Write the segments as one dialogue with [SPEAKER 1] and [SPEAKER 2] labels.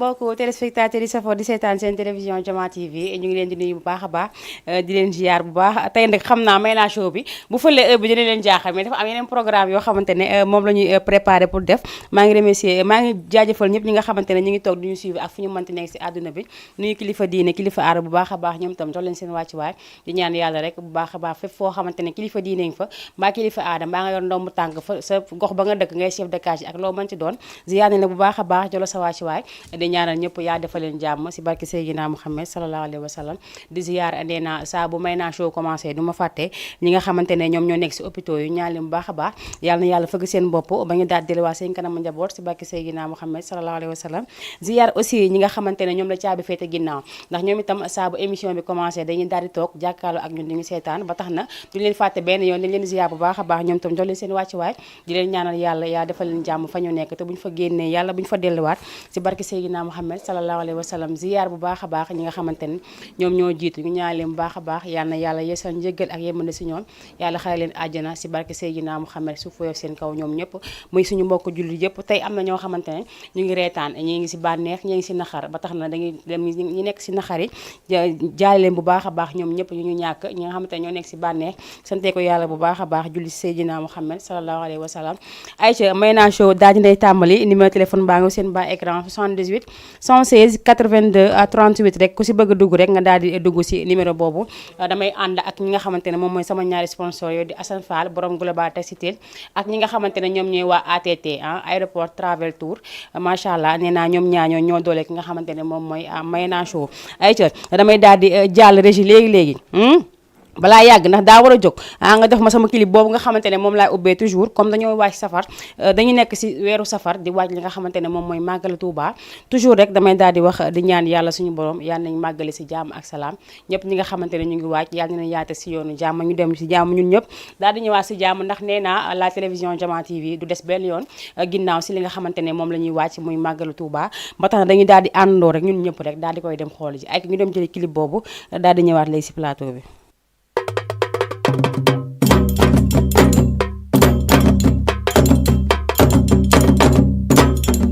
[SPEAKER 1] mbokk téléspectateurs yi safoo di seetaan seen télévision Jama TV ñu ngi leen di nuyu bu baax a baax di leen ziar bu baax tey nag xam naa may naa show bi bu fëlee heure bi dina leen jaaxal mais dafa am yeneen programme yoo xamante ne moom la ñuy préparé pour def maa ngi remercier maa ngi jaajëfal ñëpp ñi nga xamante ne ñu ngi toog du ñu suivre ak fu ñu mënti nekk si àdduna bi nuyu kilifa diine kilifa aara bu baax a baax ñoom tam jox leen seen wàccuwaay di ñaan yàlla rek bu baax a baax fépp foo xamante ne kilifa diine ngi fa mbaa kilifa aada mbaa nga yor ndombu tànk fa sa gox ba nga dëkk ngay chef de quartier ak loo mën ci doon ziar ne la bu baax a baax jolo sa wàccuwaay di ñaanal ñëpp yaa defal leen jàmm si barki Seydina Muhammad sallallahu alayhi wa sallam di ziar andee naa saa bu may naa show commencé du ma fàtte ñi nga xamante ne ñoom ñoo nekk si hôpitaux yu ñaan leen bu baax a baax yàlla na yàlla fëgg seen bopp ba ñu daal delluwaat seen kanam njaboot si barki Seydina Muhammad sallallahu alayhi wa sallam ziar aussi ñi nga xamante ne ñoom la caabi féete ginnaaw ndax ñoom itam saa bu émission bi commencé dañuy daal di toog jàkkaarloo ak ñun di ñu seetaan ba tax na duñ leen fàtte benn yoon dañ leen ziar bu baax a baax ñoom itam jox leen seen wàccuwaay di leen ñaanal yàlla yaa defal leen jàmm fa ñu nekk te buñ fa génnee yàlla buñ fa delluwaat si barki Seydina Muhammad sallallahu alayhi wa sallam ziar bu baax a baax ñi nga xamante ne ñoom ñoo jiitu ñu ñaan leen bu baax a baax yal na yàlla yeesal njëggal ak yemande si ñoom yàlla xare leen àjjana si barki Seydina Muhammad su foyof seen kaw ñoom ñëpp muy suñu mbokk julli yëpp tey am na ñoo xamante ne ñu ngi reetaan ñi ngi si bànneex ñi ngi si naxar ba tax na dañuy dem ñi nekk si naxar yi jaay leen bu baax a baax ñoom ñëpp ñu ñàkk ñi nga xamante ne ñoo nekk si bànneex sante ko yàlla bu baax a baax julli si Seydina Muhammad sallallahu alayhi wa sallam Aïcha may naa show daal di ndey tàmbali numéro téléphone baa nga seen baa écran 78 116 82 38 rek ku si bëgg dugg rek nga daal di dugg si numéro boobu damay ànd ak ñi nga xamante ne moom mooy sama ñaari sponsor yooyu di Assane Fall borom Global Textile ak ñi nga xamante ne ñoom ñooy waa ATT aéroport travel tour macha allah nee naa ñoom ñaañoo ñoo doole ki nga xamante ne moom mooy may naa show Aïcha damay daal di jàll régie léegi balaa yàgg ndax daa war a jóg nga def ma sama clip boobu nga xamante ne moom laay ubbee toujours comme dañoo wàcc safar dañu nekk si weeru safar di wàcc li nga xamante ne moom mooy màggali Touba toujours rek damay daal di wax di ñaan yàlla suñu borom yàlla nañ màggali si jàmm ak salaam ñëpp ñi nga xamante ne ñu ngi wàcc yàlla nañ yaate si yoonu jàmm ñu dem si jàmm ñun ñëpp daal di ñëwaat si jàmm ndax nee naa la télévision Jama TV du des benn yoon ginnaaw si li nga xamante ne moom la ñuy wàcc muy màggali Touba ba tax na dañuy daal di àndandoo rek ñun ñëpp rek daal di koy dem xool ji ak ñu dem jëli clip boobu daal di ñëwaat léegi si plateau bi.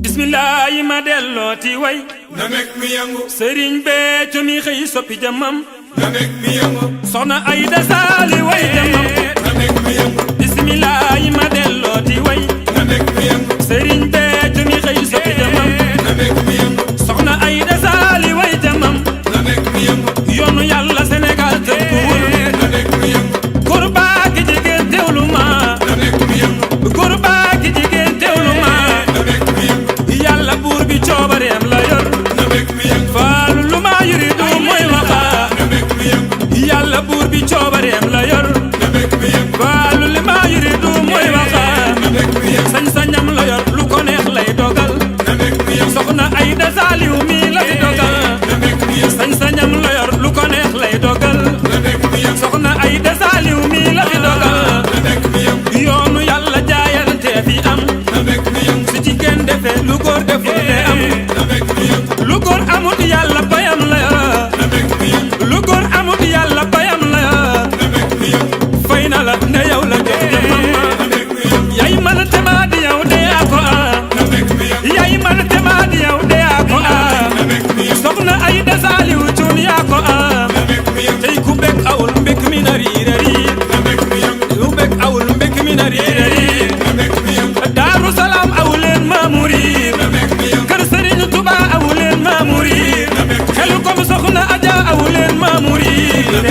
[SPEAKER 2] bismillaahi ma dellooti way
[SPEAKER 3] na mek mi yangu
[SPEAKER 2] sëriñ Béthio mi xëy soppi jamam
[SPEAKER 3] na mek mi yangu
[SPEAKER 2] soxna Ayda Saali way jamam
[SPEAKER 3] na mek mi yangu
[SPEAKER 2] bismillaahi ma dellooti way
[SPEAKER 3] na mek mi yangu
[SPEAKER 2] sëriñ Béthio mi xëy soppi jamam
[SPEAKER 3] na mek mi yangu
[SPEAKER 2] soxna Ayda Saali way jamam
[SPEAKER 3] na mek mi yangu
[SPEAKER 2] yoonu yàlla Sénégal tënkuwul
[SPEAKER 3] na mek mi yangu
[SPEAKER 2] góor baa ki jigéen teewlu ma
[SPEAKER 3] na mek mi yangu
[SPEAKER 2] góor baa ki jigéen teewlu ma
[SPEAKER 3] na mek mi yangu
[SPEAKER 2] yàlla buur bi coobareem la yor
[SPEAKER 3] na mek mi yangu
[SPEAKER 2] faalu lu ma yuridu mooy waxa
[SPEAKER 3] na mek mi yangu
[SPEAKER 2] yàlla buur bi coobareem la yor
[SPEAKER 3] na mek mi yangu
[SPEAKER 2] faalu li ma yuridu mooy waxa
[SPEAKER 3] na mek mi yangu
[SPEAKER 2] sañ-sañam la yor lu ko neex lay dogal
[SPEAKER 3] na mek mi yangu
[SPEAKER 2] soxna Ayda Saaliw mi la fi dogal
[SPEAKER 3] na mek mi yangu
[SPEAKER 2] sañ-sañam la yor lu ko neex lay dogal
[SPEAKER 3] na mek mi yangu
[SPEAKER 2] soxna Ayda Saaliw mi la fi dogal
[SPEAKER 3] na mek mi yangu
[SPEAKER 2] yoonu yàlla jaayante fi am
[SPEAKER 3] na mek mi yangu
[SPEAKER 2] su jigéen defee lu góor deful te am
[SPEAKER 3] na mek mi yangu
[SPEAKER 2] lu góor amut yàlla bayam la
[SPEAKER 3] na mek mi yangu
[SPEAKER 2] lu góor amut yàlla bayam la
[SPEAKER 3] na mek mi yangu
[SPEAKER 2] fay na la ne yow la jox jëmmam
[SPEAKER 3] na mek mi yangu
[SPEAKER 2] yaay man tema di yow de yaa ko
[SPEAKER 3] na mek mi yangu
[SPEAKER 2] yaay man tema di yow de yaa ko
[SPEAKER 3] na mek mi yangu
[SPEAKER 2] soxna Ayda Saaliw cuun yaa ko
[SPEAKER 3] na mek mi yangu
[SPEAKER 2] tey ku bekk awul mbekk mi na riira riir
[SPEAKER 3] na mek mi yangu
[SPEAKER 2] ku bekk awul mbekk mi na riira riir
[SPEAKER 3] na mek mi yangu
[SPEAKER 2] Daaru Salaam awuleen maamu riir
[SPEAKER 3] na mek mi yangu
[SPEAKER 2] kër Sëriñ Tuba awuleen maamu riir xelu kom soxna Aja awuleen maamu riir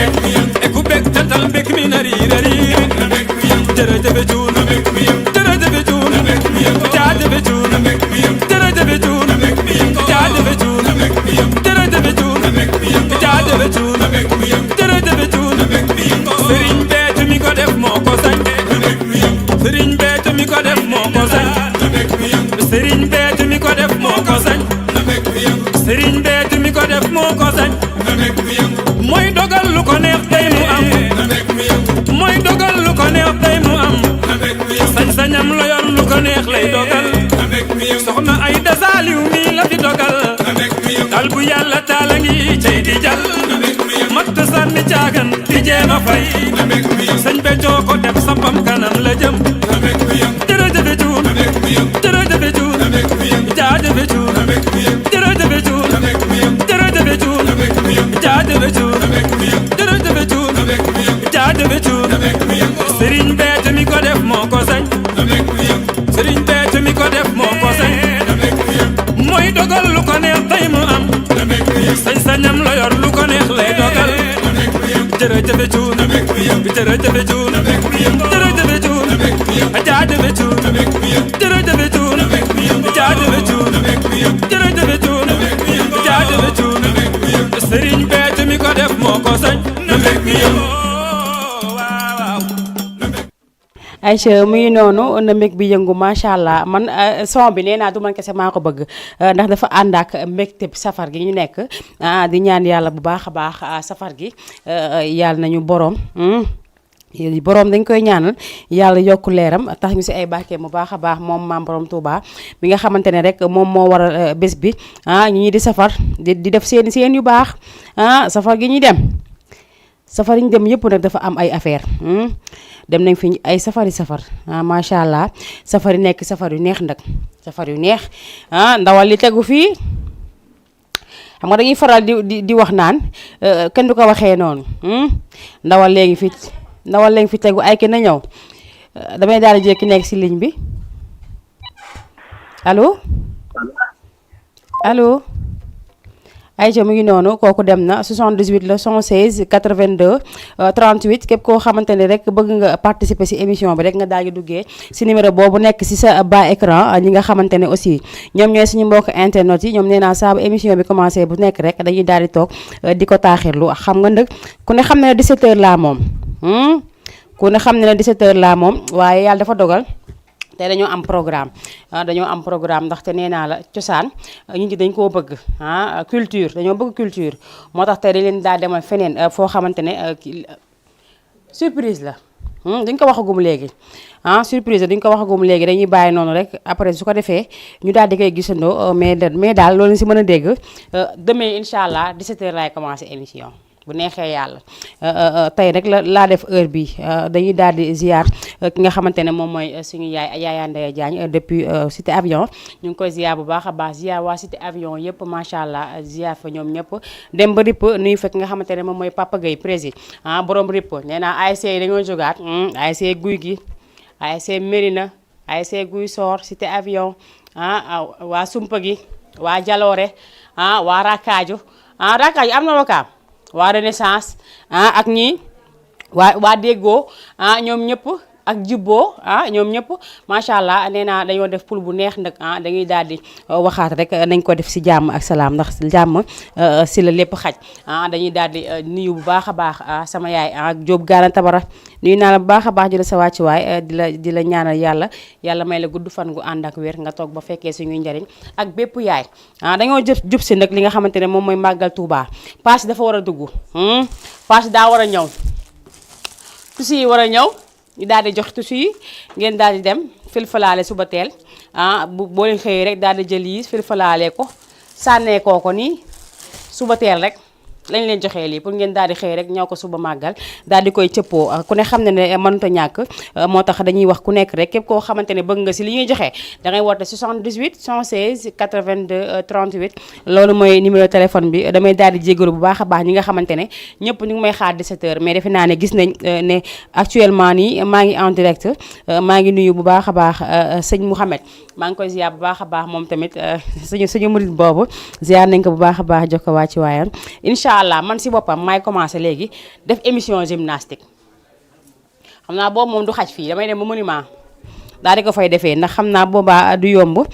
[SPEAKER 2] e ku bekk tantal mbekk mi na riira riir
[SPEAKER 3] na mek mi yangu
[SPEAKER 2] jërëjëf cuun
[SPEAKER 3] na mek mi yangu
[SPEAKER 2] jërëjëf cuun
[SPEAKER 3] na mek mi yangu
[SPEAKER 2] jaajëf cuun
[SPEAKER 3] na mek mi yangu
[SPEAKER 2] jërëjëf cuun
[SPEAKER 3] na mek mi yangu
[SPEAKER 2] jaajëf cuun
[SPEAKER 3] na mek mi yangu
[SPEAKER 2] jërëjëf cuun
[SPEAKER 3] na mek mi yangu
[SPEAKER 2] jaajëf cuun
[SPEAKER 3] na mek mi yangu
[SPEAKER 2] jërëjëf cuun
[SPEAKER 3] na mek mi yangu
[SPEAKER 2] Sëriñ Béthio mi ko def moo ko sañ
[SPEAKER 3] na mek mi yangu
[SPEAKER 2] Sëriñ Béthio mi ko def moo ko sañ
[SPEAKER 3] na mek mi yangu
[SPEAKER 2] Sëriñ Béthio mi ko def moo ko sañ
[SPEAKER 3] na mek mi yangu
[SPEAKER 2] Sëriñ Béthio mi ko def moo ko sañ
[SPEAKER 3] na mek mi yangu
[SPEAKER 2] mooy dogal lu ko neex tey mu am
[SPEAKER 3] na mek mi yangu
[SPEAKER 2] mooy dogal lu ko neex tey mu am
[SPEAKER 3] na mek mi yangu
[SPEAKER 2] sañ-sañam la yor lu ko neex lay dogal
[SPEAKER 3] na mek mi yangu
[SPEAKER 2] soxna Ayda Saaliw mi la fi dogal
[SPEAKER 3] na mek mi yangu
[SPEAKER 2] dal bu yàlla taala ngi cey di jàll
[SPEAKER 3] na mek mi yangu
[SPEAKER 2] matt sànni caagan di jéem a fay
[SPEAKER 3] na mek mi yangu
[SPEAKER 2] sëñ Béthio ko def sampam kanam la jëm
[SPEAKER 3] na mek mi yangu
[SPEAKER 2] jërëjëf cuun
[SPEAKER 3] na mek mi yangu
[SPEAKER 2] jërëjëf cuun
[SPEAKER 3] na mek mi yangu
[SPEAKER 2] jaajëf cuun
[SPEAKER 3] na mek mi yangu
[SPEAKER 2] jërëjëf jafe cuun Serigne Béthio mi ko def moo ko sañ Serigne Béthio mi ko def moo ko sañ mooy dogal lu ko neex tey mu am sañ-sañam la yor lu ko neex lay dogal jërëjëf cuun jërëjëf cuun jërëjëf cuun jaajëf cuun jërëjëf cuun jaajëf cuun jërëjëf cuun jaajëf cuun Serigne Béthio mi ko def moo ko sañ na mbég mi yëngu waaw
[SPEAKER 1] Aïcha mu ngi noonu na mbég bi yëngu macha allah man son bi nee naa du man kese maa ko bëgg ndax dafa ànd ak mbégte safar gi ñu nekk di ñaan yàlla bu baax a baax safar gi yàlla nañu borom dañ koy ñaanal yàlla yokku leeram tax ñu si ay bàkkee mu baax a baax moom maam borom Touba bi nga xamante ne rek moom moo waral bés bi ñi di safar di def seen yu baax safar gi ñuy dem safar yi ñu dem yëpp nag dafa am ay affaire dem nañ fi ay safar macha allah safar yi nekk safar yu neex nag safar yu neex ndawal li tegu fii xam nga dañuy faral di wax naan kenn du ko waxee noonu ndawal léegi fi tegu ay kenn na ñëw damay daal di jékki nekk si ligne bi allo Aïcha mu ngi noonu kooku dem na 78 la 116 82 38 képp koo xamante ne rek bëgg nga participer si émission bi rek nga daal di duggee si numéro boobu nekk si sa bas écran ñi nga xamante ne aussi ñoom ñooy suñu mbokk internet yi ñoom nee naa saa bu émission bi commencé bu nekk rek dañuy daal di toog di ko taaxirlu xam nga nag ku ne xam ne 17h laa moom ku ne xam ne 17h laa moom waaye yàlla dafa dogal te dañoo am programme ndaxte nee naa la cosaan nit ñi dañ koo bëgg culture dañoo bëgg culture moo tax tey dañ leen daa demal feneen foo xamante ne surprise la duñ ko waxagum léegi surprise la duñ ko waxagum léegi dañuy bàyyi noonu rek après su ko defee ñu daal di koy gisandoo mais daal loolu si mën a dégg demain incha allah 17h laay commencé émission bu neexee yàlla tey rek laa def heure bi dañuy daal di ziar ki nga xamante ne moom mooy suñu yaaya Ndeye Diagne depuis cité avion ñu ngi koy ziar bu baax a baax ziar waa cité avion yëpp macha allah ziar fa ñoom ñëpp dem ba ripp nuyu fekk nga xamante ne moom mooy Papa Gueye président borom ripp nee naa ASC yi dañoo jógaat ASC Guy gi ASC Mérina ASC Guy Soor cité avion waa Sumpa gi waa Jaloore waa Rakaajo Rakaajo am na wakaam waa Renaissance ak ñi waa déggoo ñoom ñëpp ak jibboo ñoom ñëpp macha allah nee naa dañoo def poul bu neex nag dañuy daal di waxaat rek nañ ko def si jàmm ak salaam ndax jàmm si la lépp xaj dañuy daal di nuyu bu baax a baax sama yaay ak Jóob Gaana Tabara nuyu naa la bu baax a baax di la sa wàccuwaay di la ñaanal yàlla may la gudd fan gu ànd ak wér nga toog ba fekkee suñuy njariñ ak bépp yaay dañoo jub si nag li nga xamante ne moom mooy màggal Touba paas dafa war a dugg paas daa war a ñëw tusi yi war a ñëw ñu daal di jox tusi yi ngeen daal di dem filfalaale suba teel boo leen xëyee rek daal di jël yi filfalaale ko sànnee kooko nii suba teel rek lañ leen joxee lii pour ngeen daal di xëy rek ñëw ko suba màggal daal di koy cëppoo ku ne xam ne ne mënut a ñàkk moo tax dañuy wax ku nekk rek képp koo xamante ne bëgg nga si li ñuy joxe da ngay woote 78 116 82 38 loolu mooy numéro téléphone bi damay daal di jégalu bu baax a baax ñi nga xamante ne ñëpp ñu ngi may xaar 17h mais defe naa ne gis nañ ne actuellement nii maa ngi en direct maa ngi nuyu bu baax a baax sëñ Mouhamed maa ngi koy ziar bu baax a baax moom tamit suñu murid boobu ziar nañ ko bu baax a baax jox ko wàcci waayam incha allah man si boppam maay commencé léegi def émission gymnastique xam naa boobu moom du xaj fii damay dem ba monument daal di ko fay defee ndax xam naa boobaa du yomb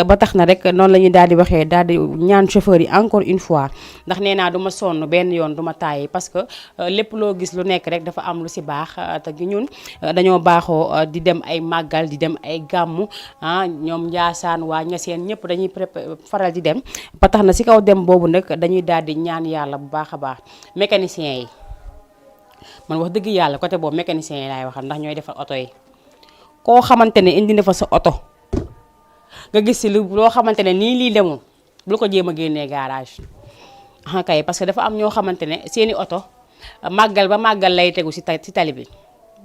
[SPEAKER 1] ba tax na rek noonu la ñuy daal di waxee daal di ñaan chauffeur yi encore une fois ndax nee naa du ma sonn benn yoon du ma tàyyi parce que lépp loo gis lu nekk rek dafa am lu si baax te ñun dañoo baaxoo di dem ay màggal di dem ay gàmmu ñoom Njaasaan waa Ñaseen ñëpp dañuy faral di dem ba tax na si kaw dem boobu nag dañuy daal di ñaan yàlla bu baax a baax mécanicien yi man wax dëgg yàlla côté boobu mécanicien yi laay waxal ndax ñooy defar oto yi koo xamante ne indi na fa sa oto nga gis si loo xamante ne nii lii demul bul ko jéem a génnee garage kay parce que dafa am ñoo xamante ne seeni oto màggal ba màggal lay tegu si tali bi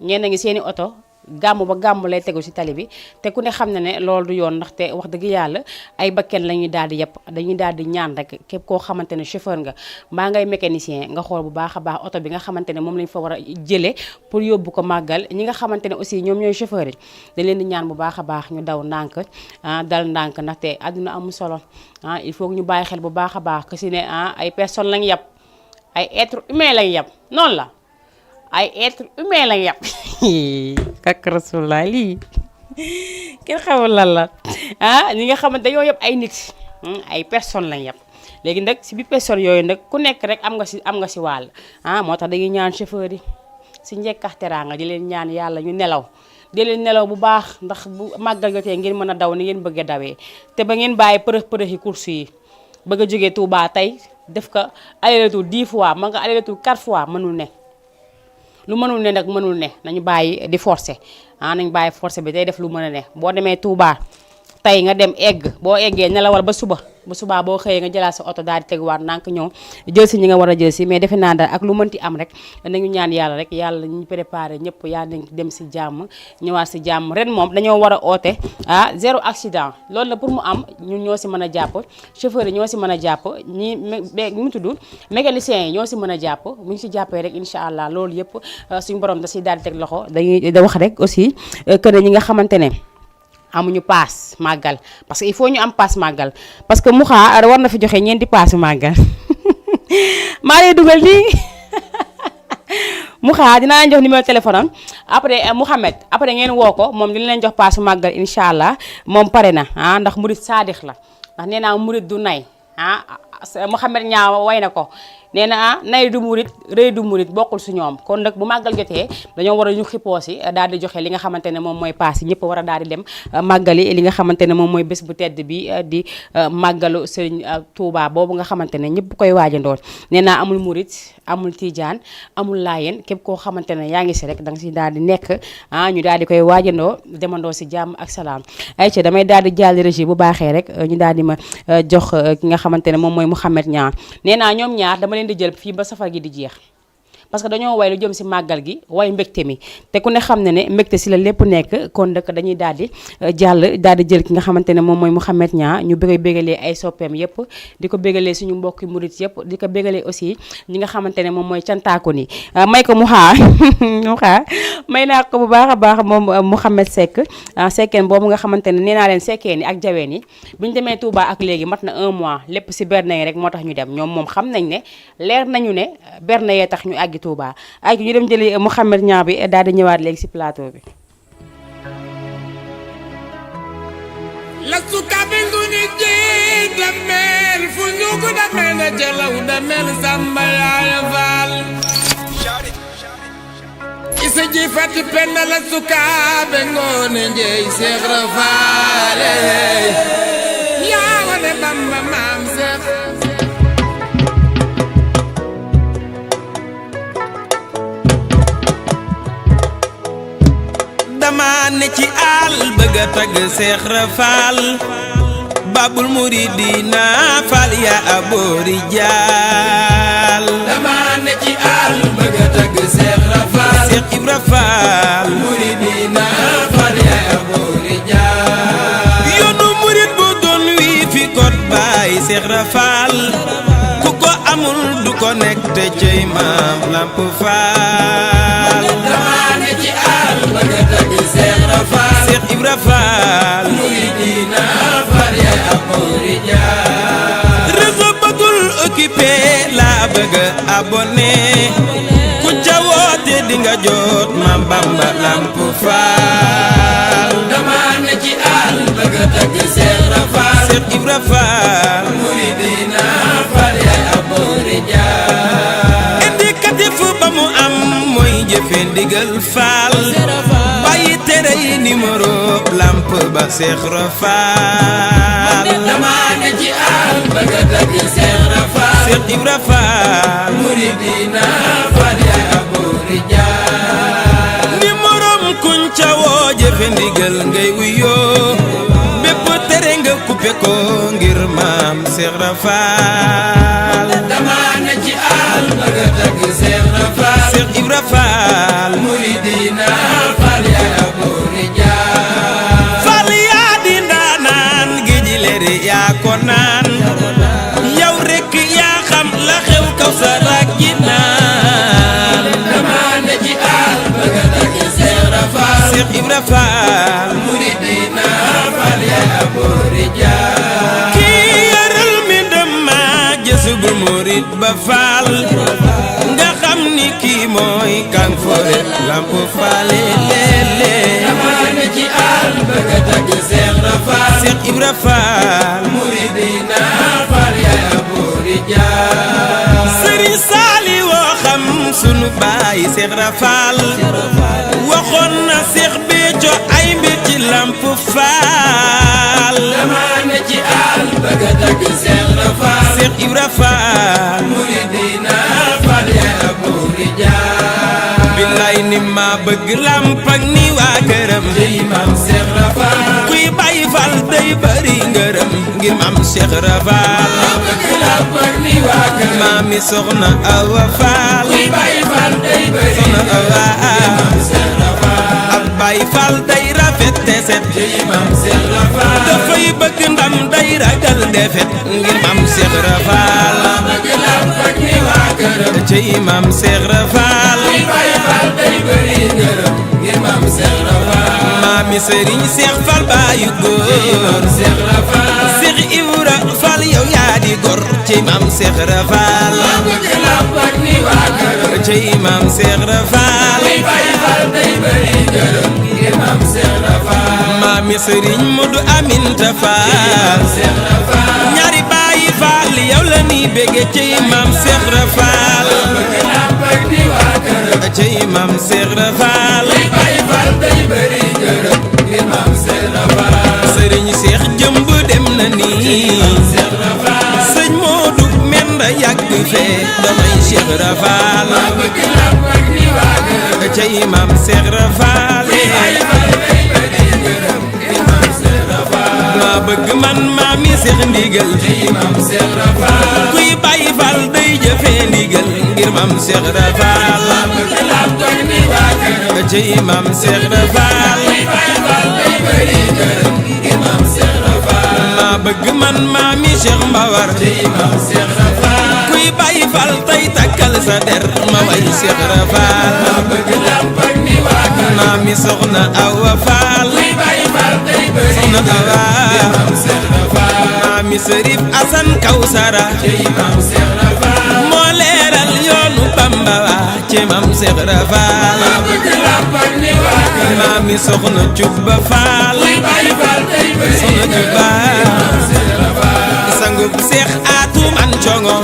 [SPEAKER 1] ñenn ngi seeni oto gàmm ba gàmm lay tegu ci tali bi te ku ne xam na ne loolu du yoon ndaxte wax dëgg yàlla ay bakken la ñuy daal di yëpp dañuy daal di ñaan rek képp koo xamante ne chauffeur nga mbaa ngay mécanicien nga xool bu baax a baax oto bi nga xamante ne moom lañ fa war a jëlee pour yóbbu ko màggal ñi nga xamante ne aussi ñoom ñooy chauffeur yi dañ leen di ñaan bu baax a baax ñu daw ndànk dal ndànk ndaxte àdduna amul solo il faut ñu bàyyi xel bu baax a baax que si ne ay personnes lañ yàpp ay être humain lañ yàpp noonu la ay être humain lañ yàpp kak rasulullah lii kenn xamul lan la ñi nga xamante dañoo yàpp ay nit ay personnes lañ yàpp léegi nag si biir personnes yooyu nag ku nekk rek am nga si wàll moo tax dañuy ñaan chauffeur yi si njekkax teraanga di leen ñaan yàlla ñu nelaw di leen nelaw bu baax ndax bu màggal jotee ngeen mën a daw ni ngeen bëgg a dawee te ba ngeen bàyyi përëx yi course yi bëgg a jógee Touba tey def ko aller-retour 10 fois ma nga aller-retour 4 fois mënul ne lu mënul ne nag mënul ne nañu bàyyi di forcer nañu bàyyi forcer bi tey def lu mën a ne boo demee Touba tey nga dem egg boo eggee nelawal ba suba boo xëyee nga jëlaat sa oto daal di teguwaat ndànk ñëw jël si ñi nga war a jël si mais defe naa daal ak lu mënti am rek nañu ñaan yàlla rek yàlla ñu préparé ñëpp yàlla nañ dem si jàmm ñëwaat si jàmm ren moom dañoo war a oote zéro accident loolu la pour mu am ñun ñoo si mën a jàpp chauffeur yi ñoo si mën a jàpp ñi mu tudd mécaniciens yi ñoo si mën a jàpp bu ñu si jàppee rek incha allah loolu yëpp suñu borom da siy daal di teg loxo dañuy da wax rek aussi que ñi nga xamante ne amuñu paas màggal parce que il faut ñu am paas màggal parce que Mouha war na fi joxe ñeenti paas màggal maa lay dugal nii Mouha dinaa leen jox numéro téléphone am après Mouhamed après ngeen woo ko moom dina leen jox paas màggal incha allah moom pare na ndax murit saadix la ndax nee naa murit du nay Mouhamed ñaaw way na ko nee na nay du murit rëy du murit bokkul su ñoom kon nag bu màggal jotee dañoo war a ñu xipoos yi daal di joxe li nga xamante ne moom mooy paas yi ñëpp war a daal di dem màggali li nga xamante ne moom mooy bés bu tedd bi di màggalu Serigne Touba boobu nga xamante ne ñëpp koy waajandoon nee naa amul murit amul tijaan amul laayeen képp koo xamante ne yaa ngi si rek danga si daal di nekk ñu daal di koy waajandoo demandoo si jàmm ak salaam ayca damay daal di jàll régie bu baaxee rek ñu daal di ma jox ki nga xamante ne moom mooy Mouhamed Niang nee naa ñoom ñaar dama leen di jël fii ba safar gi di jeex parce que dañoo way lu jëm si màggal gi way mbégte mi te ku ne xam ne ne mbégte si la lépp nekk kon dëkk dañuy daal di jàll daal di jël ki nga xamante ne moom mooy Mouhamed Niang ñu bëgg bégalee ay soppeem yëpp di ko bégalee suñu mbokki murit yëpp di ko bégalee aussi ñi nga xamante ne moom mooy cantaako ni may ko Mouha may naa ko bu baax a baax moom Mouhamed Seck sekkeen boobu nga xamante ne nee naa leen sekkeen yi ak jaween yi bu ñu demee Touba ak léegi mat na 1 mois lépp si berne yi rek moo tax ñu dem ñoom moom xam nañ ne leer nañu ne berne yee tax ñu àggi Touba ay ñu dem jëli Mouhamed Niang bi daal di ñëwaat léegi si plateau bi
[SPEAKER 3] la sukaɓe ngoni jeedamel fu ñugo damel a jalaw damel samba yaya fall isa ji fati penda la sukaɓe ngone jeey Cheikh Rafale yawane bamba mam Cheikh
[SPEAKER 4] dama ne ci àll bëgg a tagg Cheikh Rafal babul muridina fal ya abori jaal
[SPEAKER 3] dama ne ci àll bëgg a tagg Cheikh Rafal
[SPEAKER 4] Cheikh Ibra Fall
[SPEAKER 3] muridina fal ya abori jaal
[SPEAKER 4] yoonu murid bu doon wi fi kot baay Cheikh Rafal ku ko amul du ko nekk te cey maam Lamp Fall
[SPEAKER 3] dama ne ci àll bëgg a tagg Cheikh Rafal
[SPEAKER 4] Cheikh Ibra Fall
[SPEAKER 3] muridina fal ya abori jaal
[SPEAKER 4] réseau bëggul occupé la bëgg abonné ku ca woote di nga jot ma Bamba Lamp Fall
[SPEAKER 3] dama ne ci àll bëgg a tagg Cheikh Rafal
[SPEAKER 4] Cheikh Ibra Fall
[SPEAKER 3] muridina fal ya abori jaal
[SPEAKER 4] indicatif ba mu am mooy jëfe ndigal Fall bàyyi tere yi numéro lamp ba Cheikh Rafal
[SPEAKER 3] dama ne ci àll bëgg a tagg Cheikh Rafal
[SPEAKER 4] Cheikh Ibra Fall
[SPEAKER 3] muridina fal ya abori jaal
[SPEAKER 4] numéro kuñ ca woo jëfe ndigal ngay wuyoo bépp tere nga coupé ko ngir maam Cheikh Rafal
[SPEAKER 3] dama ne ci àll bëgg a tagg Cheikh Rafal
[SPEAKER 4] Cheikh Ibra Fall
[SPEAKER 3] muridina fal ya
[SPEAKER 4] Faal
[SPEAKER 3] muridina fal ya abori jaar
[SPEAKER 4] kii yaral mi dama jësubul murid ba faal nga xam ni kii mooy kan fore lamp faale leele
[SPEAKER 3] amaana ci àll bëgg a tagg Seex Rafaal
[SPEAKER 4] Seex Ibra Faal
[SPEAKER 3] muridina fal ya abori jaar
[SPEAKER 4] Sëriñ Saali woo xam sunu baay Seex Rafaal waxoon na Seex Béthio ay mbir ci lamp faal
[SPEAKER 3] amaana ci àll bëgg a tagg Seex Rafaal
[SPEAKER 4] Seex Ibra Faal
[SPEAKER 3] muridina fal ya abori jaar
[SPEAKER 4] billaay ni ma bëgg lamp ak ni waa këram
[SPEAKER 3] jëy maam Seex Rafaal
[SPEAKER 4] kuy bàyyi fal day bari ngërëm ngir maam Seex Rafaal
[SPEAKER 3] bëgg lamp ak ni waa këram
[SPEAKER 4] maami soxna Awa Faal
[SPEAKER 3] kuy bàyyi fal day bëri
[SPEAKER 4] soxna Awa
[SPEAKER 3] maam Seex Rafaal
[SPEAKER 4] ab bàyyi fal day rafet te set
[SPEAKER 3] jëy maam Seex Rafaal
[SPEAKER 4] dafay bëgg ndam day ragal defet ngir maam Seex Rafaal
[SPEAKER 3] bëgg lamp ak ni waa këram
[SPEAKER 4] cey maam Seex Rafaal
[SPEAKER 3] kuy bàyyi fal day bëri ngërëm ngir maam Seex Rafaal
[SPEAKER 4] maami Sëriñ Seex Faal baayu góor
[SPEAKER 3] Seex Rafaal
[SPEAKER 4] Seex Ibra Faal yow yaa di gor cey maam Seex Rafaal
[SPEAKER 3] bëgg lamp ak ni waa këram
[SPEAKER 4] cey maam Seex Rafaal
[SPEAKER 3] kuy bàyyi fal day bëri ngërëm ngir maam Seex Rafaal
[SPEAKER 4] maami Sëriñ Modu Aminta Faal
[SPEAKER 3] Seex Rafaal
[SPEAKER 4] ñaari baayi Faal yow la ni bége cey maam Seex Rafaal
[SPEAKER 3] bëgg lamp ak ni waa këram
[SPEAKER 4] cey maam Seex Rafaal
[SPEAKER 3] kuy bàyyi fal day bëri ngërëm ngir maam Seex Rafaal
[SPEAKER 4] Sëriñ Seex jëmb dem na nii
[SPEAKER 3] Seex Rafaal
[SPEAKER 4] sëñ Moodu Menda yàgg fee damay Seex Rafaal
[SPEAKER 3] bëgg lamp ak ni waa këram
[SPEAKER 4] cey maam Seex Rafaal
[SPEAKER 3] bàyyi fal day bëri ngërëm ngir maam Seex Rafaal
[SPEAKER 4] ma bëgg man maami Seex ndigal
[SPEAKER 3] maam Seex Rafaal
[SPEAKER 4] kuy bàyyi fal day jëfee ndigal ngir maam Seex Rafaal
[SPEAKER 3] bëgg lamp ak ni waa këram
[SPEAKER 4] cey maam Seex Rafaal
[SPEAKER 3] bàyyi fal day bëri ngërëm ngir maam Seex Rafaal
[SPEAKER 4] ma bëgg man maami Seex Mbawar
[SPEAKER 3] maam Seex Rafaal
[SPEAKER 4] kuy bàyyi fal tey takkal sa der ma way Seex Rafaal
[SPEAKER 3] bëgg lamp ak ni waa këram
[SPEAKER 4] maami soxna Awa Faal
[SPEAKER 3] bàyyi fal day bëri
[SPEAKER 4] soxna Awa
[SPEAKER 3] maam Seex Rafaal
[SPEAKER 4] maami Sërif Asan Kawsara
[SPEAKER 3] maam Seex Rafaal
[SPEAKER 4] moo leeral yoonu Bamba wa ci maam Seex Rafaal
[SPEAKER 3] bëgg lamp ak ni waa këram
[SPEAKER 4] maami soxna Cubba Faal
[SPEAKER 3] bàyyi fal day bëri
[SPEAKER 4] soxna Cubba
[SPEAKER 3] maam Seex Rafaal
[SPEAKER 4] sangub Seex Aatu man congo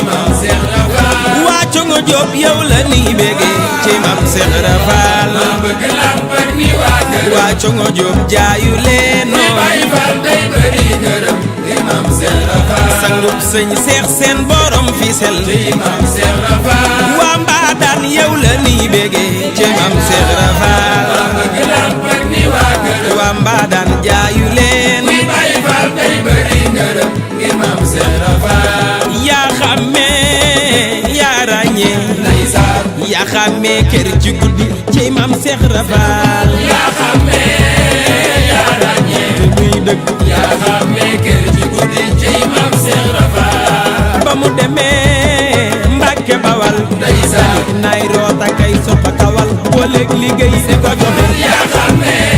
[SPEAKER 3] maam Seex Rafaal
[SPEAKER 4] waa congo Jóob yow la ni bége ci maam Seex Rafaal
[SPEAKER 3] bëgg lamp ak ni waa këram
[SPEAKER 4] waa congo Jóob jaayu leenoo
[SPEAKER 3] bàyyi fal day bëri ngërëm ngir maam Seex Rafaal
[SPEAKER 4] sangub sëñ Seex seen borom fisel
[SPEAKER 3] maam Seex Rafaal
[SPEAKER 4] waa Mbaadaan yow la ni bége ci maam Seex Rafaal
[SPEAKER 3] bëgg lamp ak ni waa këram
[SPEAKER 4] waa Mbaadaan jaayu leen
[SPEAKER 3] bàyyi fal day bëri ngërëm ngir maam Seex Rafaal
[SPEAKER 4] yaa xàmmee yaa ràññee
[SPEAKER 3] ndeysaan
[SPEAKER 4] yaa xàmmee kër ci guddi ci maam Seex Rafaal
[SPEAKER 3] yaa xàmmee yaa ràññee
[SPEAKER 4] te muy dëgg
[SPEAKER 3] yaa xàmmee kër ci guddi ci maam Seex Rafaal
[SPEAKER 4] ba mu demee Mbàkke Bawal
[SPEAKER 3] ndeysaan
[SPEAKER 4] nay roota kay soppa kawal booleeg liggéey di ko joxe
[SPEAKER 3] yaa xàmmee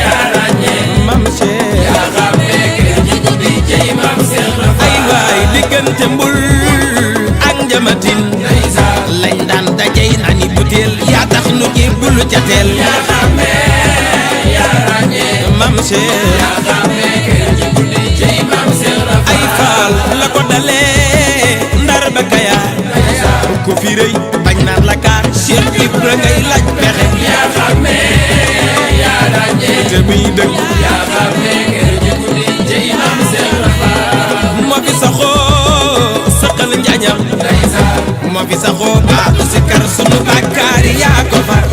[SPEAKER 3] yaa ràññee
[SPEAKER 4] maam Seex
[SPEAKER 3] yaa xàmmee kër ci guddi ci maam Seex Rafaal
[SPEAKER 4] ay waay diggante mbul ak njamatin
[SPEAKER 3] ndeysaan
[SPEAKER 4] lañ daan dajey nani butéel yaa tax nu jébbulu ca teel
[SPEAKER 3] yaa xàmmee yaa ràññee
[SPEAKER 4] maam Seex
[SPEAKER 3] yaa xàmmee kër ci guddi ci maam Seex Rafaal
[SPEAKER 4] ay faal la ko dalee Ndar ba Kayaar ku fi rëy bañ naan la kaar Cheikh Ibra ngay laaj pexe
[SPEAKER 3] yaa xàmmee yaa ràññee
[SPEAKER 4] te muy dëgg
[SPEAKER 3] yaa xàmmee kër ci guddi ci maam Seex Rafaal
[SPEAKER 4] moo fi saxoo sëqal njañam
[SPEAKER 3] ndeysaan
[SPEAKER 4] moo fi saxoo baatu si kar sunu bàkkaar yaa ko far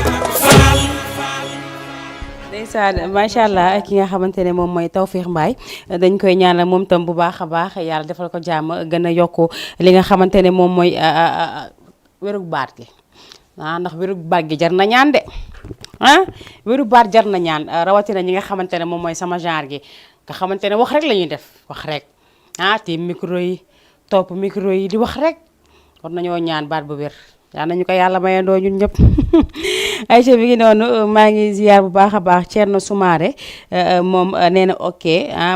[SPEAKER 4] faal
[SPEAKER 1] ndeysaan macha allah ki nga xamante ne moom mooy Tawfekh Mbaye dañ koy ñaanal moom tam bu baax a baax yàlla defal ko jàmm gën a yokku li nga xamante ne moom mooy wérug baat gi ndax wérug baat gi jar na ñaan de wérug baat jar na ñaan rawatina ñi nga xamante ne moom mooy sama genre gi nga xamante ne wax rek la ñuy def wax rek te micro yi topp micro yi di wax rek war nañoo ñaan baat bu wér yaa nañu ko yàlla mayandoo ñun ñëpp Aïcha bi ngi noonu maa ngi ziar bu baax a baax Thierno Soumaré moom nee na ok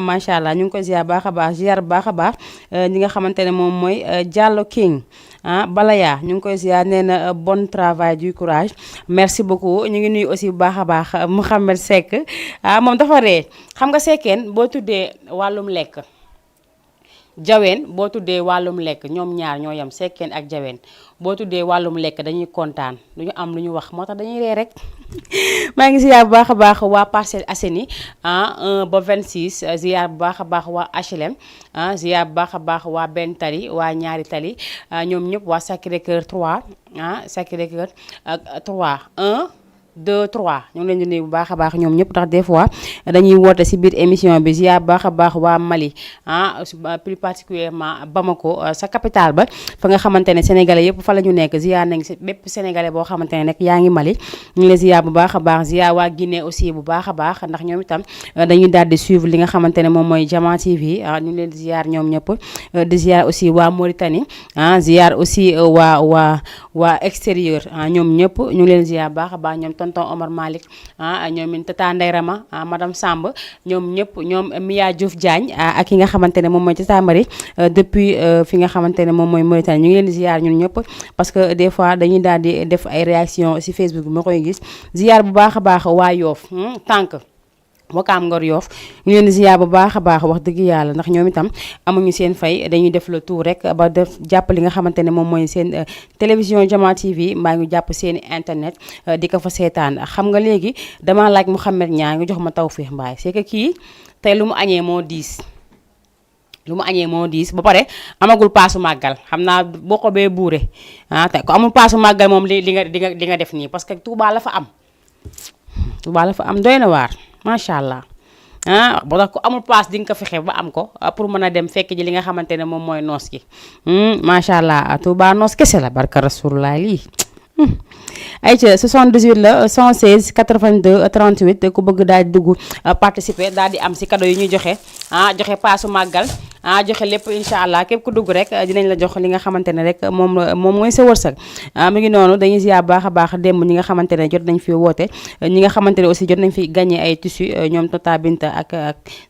[SPEAKER 1] macha allah ñu ngi koy ziar bu baax a baax ziar bu baax a baax ñi nga xamante ne moom mooy Diallo King Balaya ñu ngi koy ziar nee na bon travail du courage merci beaucoup ñu ngi nuyu aussi bu baax a baax Mouhamed Seck moom dafa ree xam nga sekkeen boo tuddee wàllum lekk jaween boo tuddee wàllum lekk ñoom ñaar ñoo yem sekkeen ak jaween boo tuddee wàllum lekk dañuy kontaan du ñu am lu ñu wax moo tax dañuy ree rek maa ngi ziar bu baax a baax waa Parcelles Assainies 1 ba 26 ziar bu baax a baax waa HLM ziar bu baax a baax waa benn tali waa ñaari tali ñoom ñëpp waa Sacré-Cœur 3 Sacré-Cœur 3 1 2 3 ñu ngi leen di nuyu bu baax a baax ñoom ñëpp ndax des fois dañuy woote si biir émission bi ziar bu baax a baax waa Mali plus particulièrement Bamako sa capitale ba fa nga xamante ne sénégalais yëpp fa la ñu nekk ziar nañ si bépp sénégalais boo xamante ne nag yaa ngi Mali ñu ngi leen ziar bu baax a baax ziar waa Guinée aussi bu baax a baax ndax ñoom itam dañuy daal di suivre li nga xamante ne moom mooy Jama TV ñu ngi leen di ziar ñoom ñëpp di ziar aussi waa Mauritanie ziar aussi waa extérieur ñoom ñëpp ñu ngi leen ziar bu baax a baax ñoom tonton Omar Malick ñoom it tata Ndeye Rama madame Samb ñoom ñëpp ñoom Mia Diouf Diagne ak ki nga xamante ne moom mooy Tata Marie depuis fi nga xamante ne moom mooy Mauritanie ñu ngi leen di ziar ñun ñëpp parce que des fois dañuy daal di def ay réaction ci Facebook bi ma koy gis ziar bu baax a baax waa Yoof tànk Wakaam Ngor Yoof ñu leen di ziar bu baax a baax wax dëgg yàlla ndax ñoom itam amuñu seen fay dañuy def le tour rek ba def jàpp li nga xamante ne moom mooy seen télévision Jama TV mbaa ngi jàpp seen internet di ko fa seetaan xam nga léegi dama laaj Mouhamed ñaa ngi jox ma Tawfekh Mbaye c'est que kii tey lu mu añee moo diis ba pare amagul paasu màggal xam naa boo ko bee buure te ko amul paasu màggal moom li nga def nii parce que Touba la fa am doy na waar macha allah boo tax ko amul paas di nga ko fexe ba am ko pour mën a dem fekk ji li nga xamante ne moom mooy noos gi macha allah Touba noos kese la barka rasulullah lii ayca 78 la 116 82 38 ku bëgg daal di dugg participer daal di am si cadeau yi ñuy joxe joxe paasu màggal joxe lépp incha allah képp ku dugg rek dinañ la jox li nga xamante ne rek moom mooy sa wërsëg mu ngi noonu dañuy ziar baax a baax démb ñi nga xamante ne jot nañ fi woote ñi nga xamante ne aussi jot nañ fi gagné ay tissu ñoom Tata Binta ak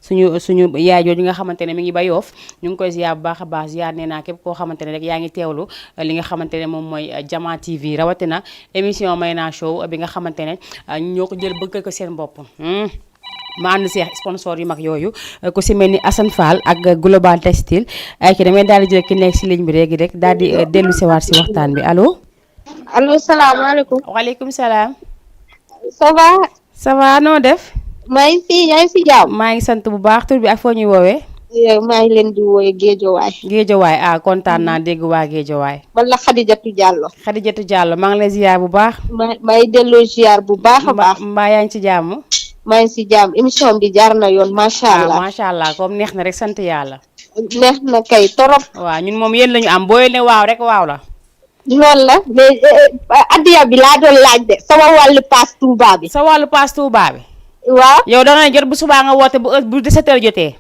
[SPEAKER 1] suñu yaay jooju nga xamante ne mi ngi ba Yoof ñu ngi koy ziar bu baax a baax ziar nee naa képp koo xamante ne rek yaa ngi teewlu li nga xamante ne moom mooy Jama TV rawatina émission Mayna Show bi nga xamante ne ñoo ko jël bëgg ko seen bopp ma ànd si sponsor yu mag yooyu ku si mel ni Assane Fall ak Global Textile ay ki damay daal di jël ki nekk si ligne bi léegi rek daal di dellu siwaat si waxtaan bi allo.
[SPEAKER 5] allo salaamaaleykum.
[SPEAKER 1] waaleykum salaam.
[SPEAKER 5] ça va
[SPEAKER 1] noo def.
[SPEAKER 5] maa ngi fi yaa ngi si jàmm.
[SPEAKER 1] maa ngi sant bu baax tur bi ak foo ñuy woowee.
[SPEAKER 5] maa ngi leen di wooye Géejawaay. Kontaan naa dégg waa Géejawaay. man la Khadijatou Diallo.
[SPEAKER 1] maa ngi lay ziar bu baax.
[SPEAKER 5] maa ngi delloo ziar bu baax a baax.
[SPEAKER 1] mbaa yaa ngi ci jàmm.
[SPEAKER 5] maa ngi si jàmm émission bi jaar na yoon macha allah.
[SPEAKER 1] macha allah comme neex na rek sant yàlla.
[SPEAKER 5] neex na kay torop.
[SPEAKER 1] waaw ñun moom yéen la ñu am boo ne waaw rek waaw la.
[SPEAKER 5] loolu la mais addiya bi laa doon laaj de sama wàllu paas Touba bi.
[SPEAKER 1] sa wàllu paas Touba bi.
[SPEAKER 5] waaw
[SPEAKER 1] yow da nga jot bu subaa nga woote bu 17h jotee.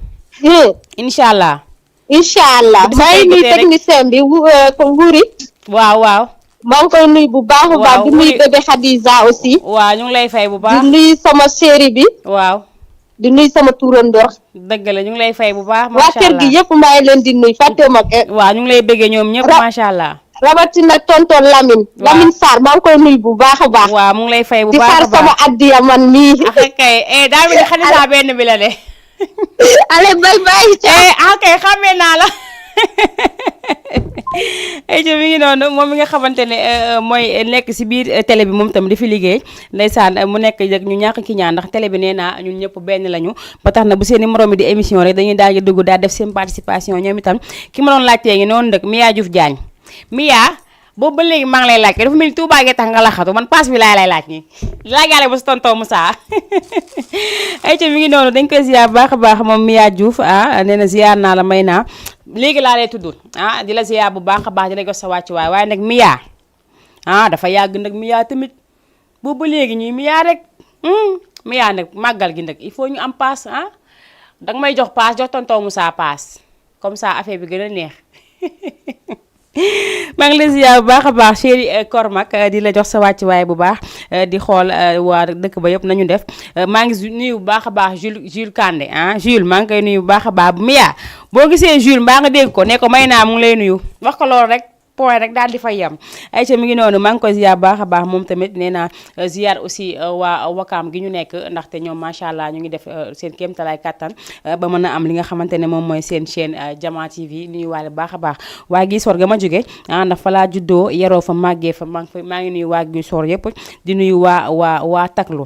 [SPEAKER 1] incha allah.
[SPEAKER 5] maa ngi nuyu technicien bi Nguuri.
[SPEAKER 1] waaw.
[SPEAKER 5] maa ngi koy nuyu bu baax a baax. di nuyu bébé Khadija aussi.
[SPEAKER 1] waaw ñu ngi lay fay bu baax.
[SPEAKER 5] di nuyu sama chéri bi.
[SPEAKER 1] waaw.
[SPEAKER 5] di nuyu sama turandoor.
[SPEAKER 1] dëgg la ñu ngi lay fay bu baax. macha
[SPEAKER 5] waa
[SPEAKER 1] allah
[SPEAKER 5] kër gi yëpp maa ngi leen di nuyu fàttewuma kenn.
[SPEAKER 1] waaw ñu ngi lay bëggee ñoom ñëpp macha allah.
[SPEAKER 5] rawatina tonton Lamine.
[SPEAKER 1] waaw
[SPEAKER 5] Lamine Sarr maa ngi koy nuyu bu baax a baax.
[SPEAKER 1] waaw mu ngi lay fay bu baax
[SPEAKER 5] di xaar sama addiya man mii.
[SPEAKER 1] kay daa mel ni Khadija benn bi la de.
[SPEAKER 5] allez bye.
[SPEAKER 1] kay xàmmee naa la. mi ngi noonu moom mi nga xamante ne mooy nekk si biir télé bi moom tam di fi liggéey ndeysaan mu nekk rek ñu ñàkk ki ñaan ndax télé bi nee naa ñun ñëpp benn lañu ba tax na bu seeni morom mi di émission rek dañuy daal di dugg daal def seen participation ñoom itam ki ma doon laajtee ngi noonu nag Mia Diouf Diagne Mia boobu ba léegi maa ngi lay laaj dafa mel ni Touba gee tax nga laxatu man paas bi lay laaj nii laagaale ba si tonton Moussa mi ngi noonu dañ koy ziar baax a baax moom Mia Diouf nee na ziar naa la may naa léegi laa lay tudd di la ziar bu baax a baax di la jox sa wàccuwaay waaye nag Mia dafa yàgg nag Mia tamit boobu ba léegi ñuy Mia rek Mia nag màggal gi nag il faut ñu am paas danga may jox paas jox tonton Moussa paas comme ça affaire bi gën a neex maa ngi lay ziar bu baax a baax chéri Kormak di la jox sa wàccuwaay bu baax di xool waa dëkk ba yëpp nañu def maa ngi nuyu bu baax a baax Jules Kandé Jules maa ngi koy nuyu bu baax a baax Mia boo gisee Jules mbaa nga dégg ko ne ko may naa mu ngi lay nuyu wax ko loolu rek point rek daal di fay yam ayca mi ngi noonu maa ngi koy ziar baax a baax moom tamit nee naa ziar aussi waa wakaam gi ñu nekk ndaxte ñoom macha allah ñu ngi def seen kéemtalaay kattan ba mën a am li nga xamante ne moom mooy seen chaîne Jama TV nuyu waale baax a baax waa gi soor ga ma jóge ndax fa laa juddoo yeroo fa màggee fa maa ngi nuyu waa gi soor yëpp di nuyu waa taklu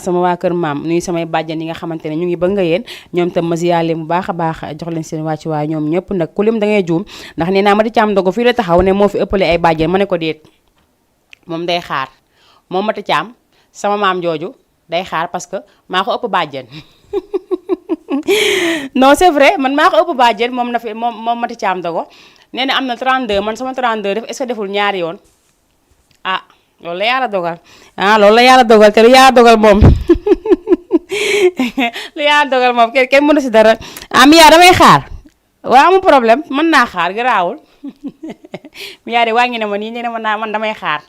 [SPEAKER 1] sama waa kër maam nuyu samay bàjjan yi nga xamante ne ñu ngi ba nga yéen ñoom tam ma ziar leen bu baax a baax jox leen seen wàccu waay ñoom ñëpp nag ku lim da ngay juum ndax nee naa ma di càam dogo fii la taxaw ne moo fi ëppale ay bàjjen ma ne ko déet moom day xaar moom Mati Thiam sama maam jooju day xaar parce que maa ko ëpp bàjjen non c'est vrai man maa ko ëpp bàjjen moom na fi moom Mati Thiam dogo nee na am na 32 man sama 32 def est-ce que deful ñaari yoon loolu la yàlla dogal loolu la yàlla dogal te lu yàlla dogal moom lu yàlla dogal moom kenn mënu si dara Mia damay xaar waaw amul problème mën naa xaar garaawul Mia de waa ngi ne ma nii ne man damay xaar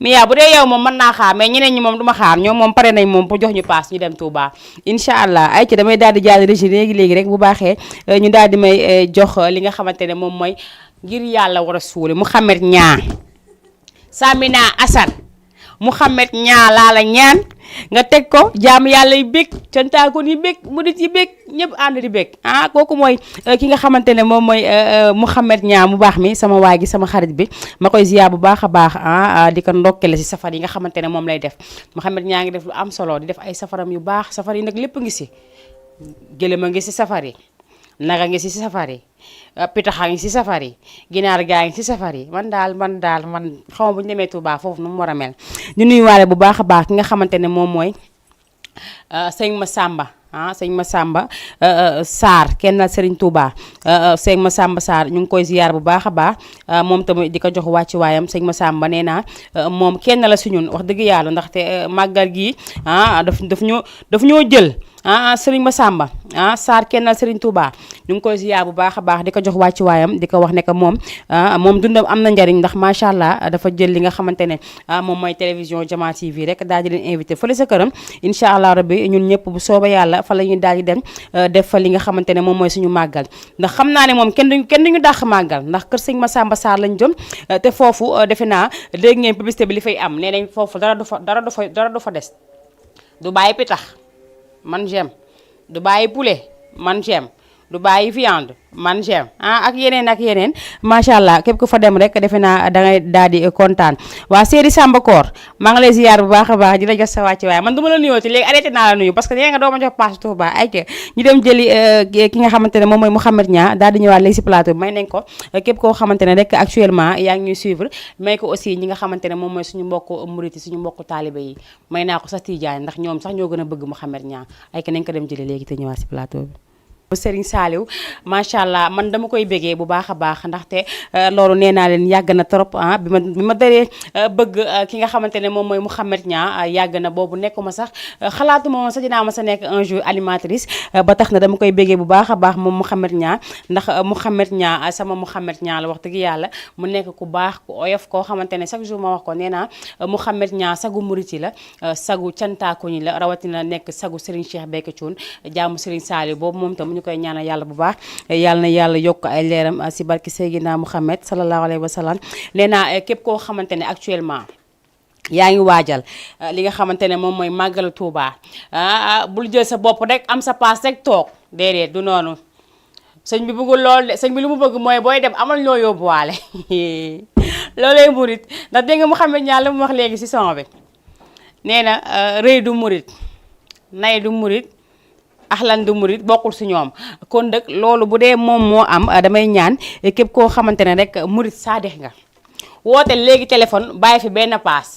[SPEAKER 1] Mia bu dee yow moom mën naa xaar mais ñeneen ñi moom duma xaar ñoom moom pare nañ moom pour jox ñu paas ñu dem Touba incha allah ay ci damay daal di jàll régi léegi rek bu baaxee ñu daal di may jox li nga xamante ne moom mooy ngir yàlla war a suuli Mouhamed Niang Samina Assane Mouhamed Niang laa la ñaan nga teg ko jaam yàlla yi bég cantaakoon yi bég murit yi bég ñëpp ànd di bég kooku mooy ki nga xamante ne moom mooy Mouhamed Niang mu baax mi sama waay gi sama xarit bi ma koy ziar bu baax a baax di ko ndokkale si safar yi nga xamante ne moom lay def Mouhamed Niang ngi def lu am solo di def ay safaram yu baax safar yi nag lépp ngi si gëlëm a ngi si safar yi naga ngi si safar yi pitaxa ngi si safar yi ginaar gaa ngi si safar yi man daal man xaw ma bu ñu demee Touba foofu nu mu war a mel ñu nuyuwaale bu baax a baax ki nga xamante ne moom mooy sëñ Massamba sëñ Massamba Sarr kenn Serigne Touba sëñ Massamba Sarr ñu ngi koy ziar bu baax a baax moom tamit di ko jox wàccu waayam sëñ Massamba nee naa moom kenn la si ñun wax dëgg yàlla ndaxte màggal gi daf ñoo jël Serigne Massamba Sarr kennal Serigne Touba ñu ngi koy ziar bu baax a baax di ko jox wàccu waayam di ko wax ne que moom dundam am na njariñ ndax macha allah dafa jël li nga xamante ne moom mooy télévision Jama TV rek daal di leen invité fële sa këram incha allah rabbi ñun ñëpp bu sooba yàlla fa la ñuy daal di dem def fa li nga xamante ne moom mooy suñu màggal ndax xam naa ne moom kenn duñu dàq màggal ndax kër sëñ Massamba Sarr lañ jëm te foofu defe naa dégg ngeen publicité bi li fay am nee nañ foofu dara du fa des du bàyyi pitax man j'aime du bàyyi poulet man j'aime du bàyyi viande man j'aime ak yeneen macha allah képp ku fa dem rek defe naa dangay daal di kontaan waa séeri Samba Koor maa ngi lay ziar bu baax a baax di la jox sa wàcc waaye man du ma la nuyoo ci léegi arrêté naa la nuyu parce que nee nga doo ma jox passe Touba ay te ñu dem jëli ki nga xamante ne moom mooy Mouhamed Niang daal di ñëwaat léegi si plateau bi may nañ ko képp koo xamante ne rek actuellement yaa ngi ñuy suivre may ko aussi ñi nga xamante ne moom mooy suñu mbokku murit yi suñu mbokku taalibe yi may naa ko sax Tidiane ndax ñoom sax ñoo gën a bëgg Mouhamed Niang ay ke nañ ko dem jëli léegi te ñëwaat si plateau bi Serigne Saliou macha allah man dama koy bégee bu baax a baax ndaxte loolu nee naa leen yàgg na trop bi ma daree bëgg ki nga xamante ne moom mooy Mouhamed Niang yàgg na boobu nekkuma sax xalaatuma woon sax dinaa ma sa nekk un jour animatrice ba tax na dama koy bégee bu baax a baax moom Mouhamed Niang ndax Mouhamed Niang sama Mouhamed Niang la wax dëgg yàlla mu nekk ku baax ku oyof koo xamante ne chaque jour ma wax ko nee naa Mouhamed Niang sagu muriti la sagu cantaaku ñi la rawatina nekk sagu Serigne Cheikh Béthio Thioune jaamu Serigne Saliou boobu moom tam koy ñaanal yàlla bu baax yàlla na yàlla yokk ay leeram si barki Seydina Mouhamed sallallahu alayhi wa sallam nee naa képp koo xamante ne actuellement yaa ngi waajal li nga xamante ne moom mooy màggalu Touba bul jël sa bopp rek am sa paas rek toog déedéet du noonu sëñ bi bëggul lool de sëñ bi lu mu bëgg mooy booy dem amal ñoo yóbbuwaale loolay murit ndax dégg nga Mouhamed Niang la mu wax léegi si son bi nee na rëy du murit nay du murit axlan du murit bokkul si ñoom kon nag loolu bu dee moom moo am damay ñaan képp koo xamante ne rek murit saadix nga woote léegi téléphone bàyyi fi benn paas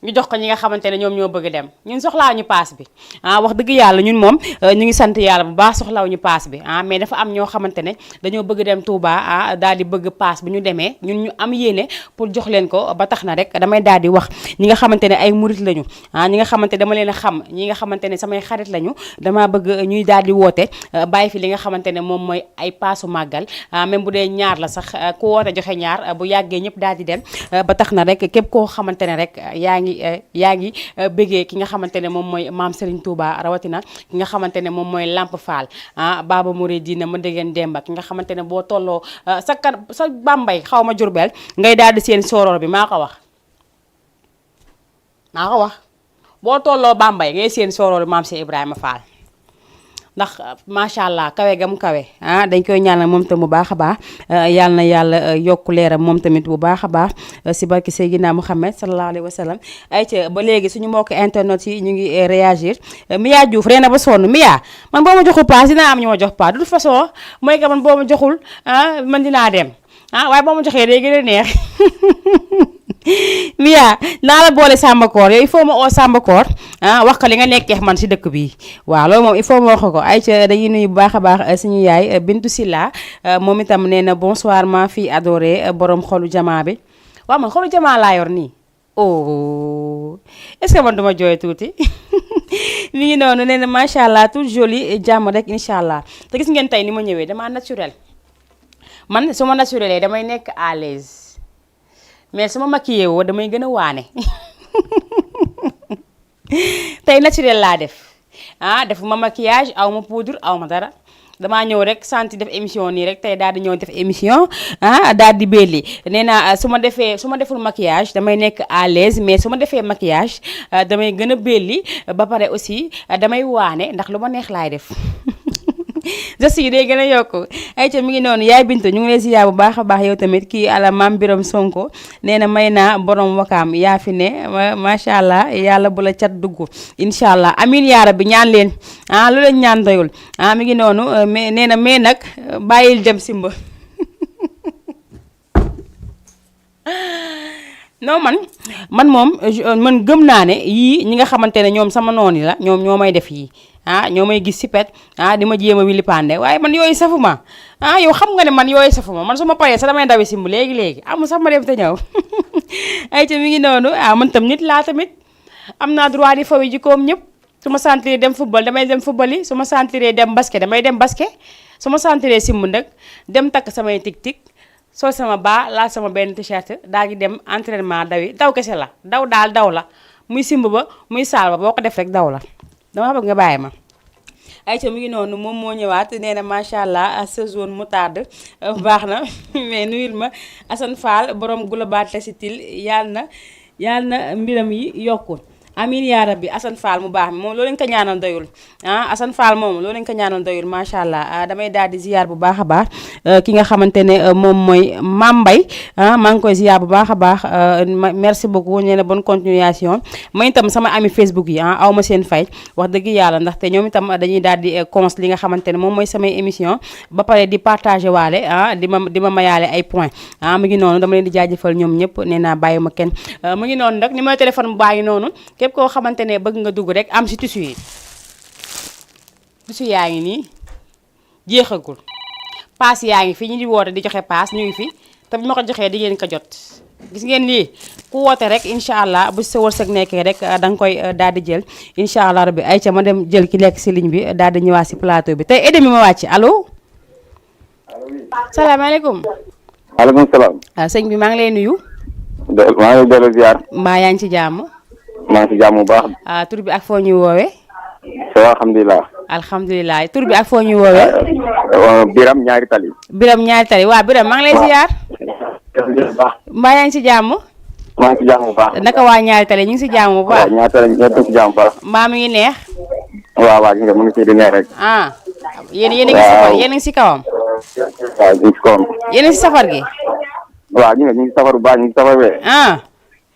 [SPEAKER 1] ñu jox ko ñi nga xamante ne ñoom ñoo bëgg dem ñun soxlaa ñu paas bi wax dëgg yàlla ñun moom ñu ngi sant yàlla bu baax soxlaaw ñu paas bi mais dafa am ñoo xamante ne dañoo bëgg dem Touba daal di bëgg paas bu ñu demee ñun ñu am yéene pour jox leen ko ba tax na rek damay daal di wax ñi nga xamante ne ay murit lañu ñi nga xamante dama leen a xam ñi nga xamante ne samay xarit lañu dama bëgg ñuy daal di woote bàyyi fi li nga xamante ne moom mooy ay paasu màggal même bu dee ñaar la sax ku woote joxe ñaar bu yàggee ñëpp daal di dem ba tax na rek képp koo xamante ne rek yaa ngi bëggee ki nga xamante ne moom mooy maam Serigne Touba rawatina ki nga xamante ne moom mooy Lamp Fall Baba Mouridina ma déggeen Demba ki nga xamante ne boo tolloo sa Bambey xaw ma Jurbel ngay daal di seen sooroor bi maa ko wax boo tolloo Bambey ngay seen sooroor bi maam si Ibrahima Fall ndax macha allah kawe gam kawe dañ koy ñaanal moom tam bu baax a baax yal na yàlla yokku leeram moom tamit bu baax a baax si barki Seydina Mouhamed sallallahu alayhi wa sallam ayca ba léegi suñu mbokk internet yi ñu ngi réagir Mia Diouf reena ba sonn Mia man boo ma joxul paas dinaa am ñu ma jox paas de toute façon mooy que man boo ma joxul man dinaa dem waaye boo ma joxee day gën a neex Mia naa la boole Sambakoor yow il faut ma oo Sambakoor wax ko li nga nekkee man si dëkk bi waaw loolu moom il faut ma wax ko ay ca dañuy nuyu bu baax a baax suñu yaay Bintu Silla moom itam nee na bonsoir ma fille adorée borom xolu jamaa bi waaw man xolu jamaa laa yor nii oh est-ce que man duma jooy tuuti mi ngi noonu nee na macha allah tout joli jàmm rek incha allah te gis ngeen tey ni ma ñëwee damaa naturel man su ma naturel damay nekk à l'aise mais su ma maquillé woo damay gën a waane tey naturel laa def defuma maquillage aw ma poudre aw ma dara damaa ñëw rek santi def émission nii rek tey daal di ñëw def émission daal di belli nee naa su ma deful maquillage damay nekk à l'aise mais su ma defee maquillage damay gën a belli ba pare aussi damay waane ndax lu ma neex laay def geste yi day gën a yokku ayca mi ngi noonu yaay Bintu ñu ngi lay ziar bu baax a baax yow tamit kii ala maam Biram Sonko nee na may naa borom wakaam yaa fi ne macha allah yàlla bu la cat dugg incha allah amin yaa rabbi ñaan leen lu leen ñaan doyul mi ngi noonu mais nee na mais nag bàyyil dem simba non man moom man gëm naa ne yii ñi nga xamante ne ñoom sama noon yi la ñoom ñoo may def yii ñoo may gis si pet di ma jéem a wili pande waaye man yooyu safuma yow xam nga ne man yooyu safuma man su ma paree sax damay dawi simb léegi amul sax ma dem te ñëw ay ca mi ngi noonu man tam nit laa tamit am naa droit di fawi ji koom ñëpp su ma sentiree dem football damay dem football yi su ma sentiree dem basket damay dem basket su ma sentiree simb nag dem takk samay tik-tik sol sama baa laal sama benn t-shirt daal di dem entraînement daw kese la daw la muy simb ba muy saal ba boo ko def rek daw la dama bëgg nga bàyyi ma ayca mu ngi noonu moom moo ñëwaat nee na macha allah sa zone moutarde baax na mais nuyul ma Assane Fall borom Global Textile yàlla na mbiram yi yokkul amin yaa rabbi Assane Fall mu baax mi moom loolu lañ ko ñaanal doyul Assane Fall moom loolu lañ ko ñaanal doyul macha allah damay daal di ziar bu baax a baax ki nga xamante ne moom mooy Mame Mbaye maa ngi koy ziar bu baax a baax merci beaucoup nee na bonne continuation ma itam sama ami Facebook yi aw ma seen fay wax dëgg yàlla ndaxte ñoom itam dañuy daal di cons li nga xamante ne moom mooy samay émission ba pare di partager waale di ma mayaale ay point mu ngi noonu dama leen di jaajëfal ñoom ñëpp nee naa bàyyi ma kenn mu ngi noonu nag numéro téléphone bu bàyyi noonu képp koo xamante ne bëgg nga dugg rek am si tissu yi tissu yaa ngi nii jeexagul paas yaa ngi fi ñu di woote di joxe paas ñu ngi fi te bu ma ko joxee di ngeen ko jot gis ngeen lii ku woote rek incha allah bu sa wërsëg nekkee rek da nga koy daal di jël incha allah rabbi ay ca ma dem jël ki nekk si ligne bi daal di ñëwaat si plateau bi tey edemi ma wàcc allo. salaamaaleykum.
[SPEAKER 6] maaleykum salaam.
[SPEAKER 1] sëñ bi maa ngi lay nuyu.
[SPEAKER 6] maa ngi lay dellu ziar.
[SPEAKER 1] mbaa yaa ngi ci jàmm.
[SPEAKER 6] maa ngi ci jàmm bu baax.
[SPEAKER 1] tur bi ak foo ñuy woowee.
[SPEAKER 6] alhamdulilah.
[SPEAKER 1] alhamdulilah tur bi ak foo ñuy woowee.
[SPEAKER 6] Biram ñaari tali.
[SPEAKER 1] Biram ñaari tali waaw Biram maa ngi lay ziar. mbaa yaa ngi ci jàmm.
[SPEAKER 6] maa ngi ci jàmm bu baax.
[SPEAKER 1] naka waa ñaari tali ñu ngi si jàmm bu baax.
[SPEAKER 6] waaw ñaari tali ñëpp ci jàmm bu baax.
[SPEAKER 1] mbaa mi ngi neex.
[SPEAKER 6] waaw gis nga mu ngi ci di neex rek.
[SPEAKER 1] yéen a ngi si kawam yéen a ngi si kawam.
[SPEAKER 6] waaw ñu ngi si kawam.
[SPEAKER 1] yéen a ngi si safar gi.
[SPEAKER 6] waaw ñu ngi safar bu baax ñu ngi safar bee.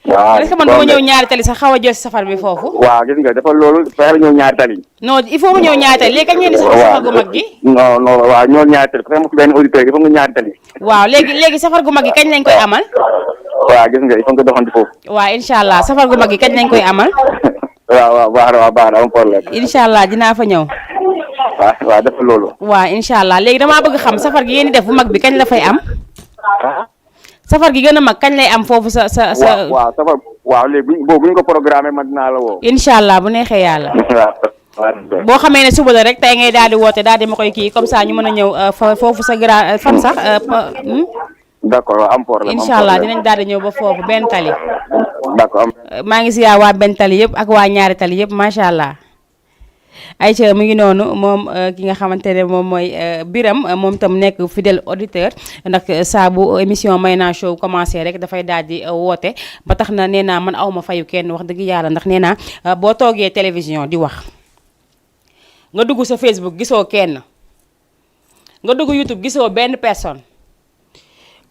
[SPEAKER 6] waaw
[SPEAKER 1] est-ce que man dama ñëw ñaari tali sax xaw a jël safar bi foofu.
[SPEAKER 6] waaw gis nga dafa loolu fexe ñëw ñaari tali.
[SPEAKER 1] non il faut mu ñëw ñaari tali léegi kañ ngeen di safar gu mag gi.
[SPEAKER 6] non waaw ñëw ñaari tali fexe mu benn auditeur il faut nga ñaari tali.
[SPEAKER 1] waaw léegi safar gu mag gi kañ lañ koy amal.
[SPEAKER 6] waaw gis nga il faut nga doxantu foofu.
[SPEAKER 1] waaw incha allah safar gu mag gi kañ lañ koy amal.
[SPEAKER 6] waaw baax na am problème.
[SPEAKER 1] incha allah dinaa fa ñëw.
[SPEAKER 6] waaw def loolu.
[SPEAKER 1] waaw incha allah léegi damaa bëgg xam safar gi ngeen di def bu mag bi kañ la fay am. safar gi gën a mag kañ lay am foofu sa.
[SPEAKER 6] waaw safar waaw léegi bu ñu ko programmé man dinaa la woo.
[SPEAKER 1] incha allah bu neexee yàlla. boo xamee ne suba la rek tey ngay daal di woote daal di ma koy kii comme ça ñu mën a ñëw foofu sa grand fan sax.
[SPEAKER 6] d'accord waaw am problème
[SPEAKER 1] incha allah dinañ daal di ñëw ba foofu benn tali.
[SPEAKER 6] d'accord
[SPEAKER 1] maa ngi siyaar waa benn tali yëpp ak waa ñaari tali yëpp macha allah. Aïcha mu ngi noonu moom ki nga xamante ne moom mooy Biram moom tam nekk fidèle auditeur ndax saa bu émission Mayna Show commencé rek dafay daal di woote ba tax na nee naa man awma fayu kenn wax dëgg yàlla ndax nee naa boo toogee télévision di wax nga dugg sa Facebook gisoo kenn nga dugg YouTube gisoo benn personne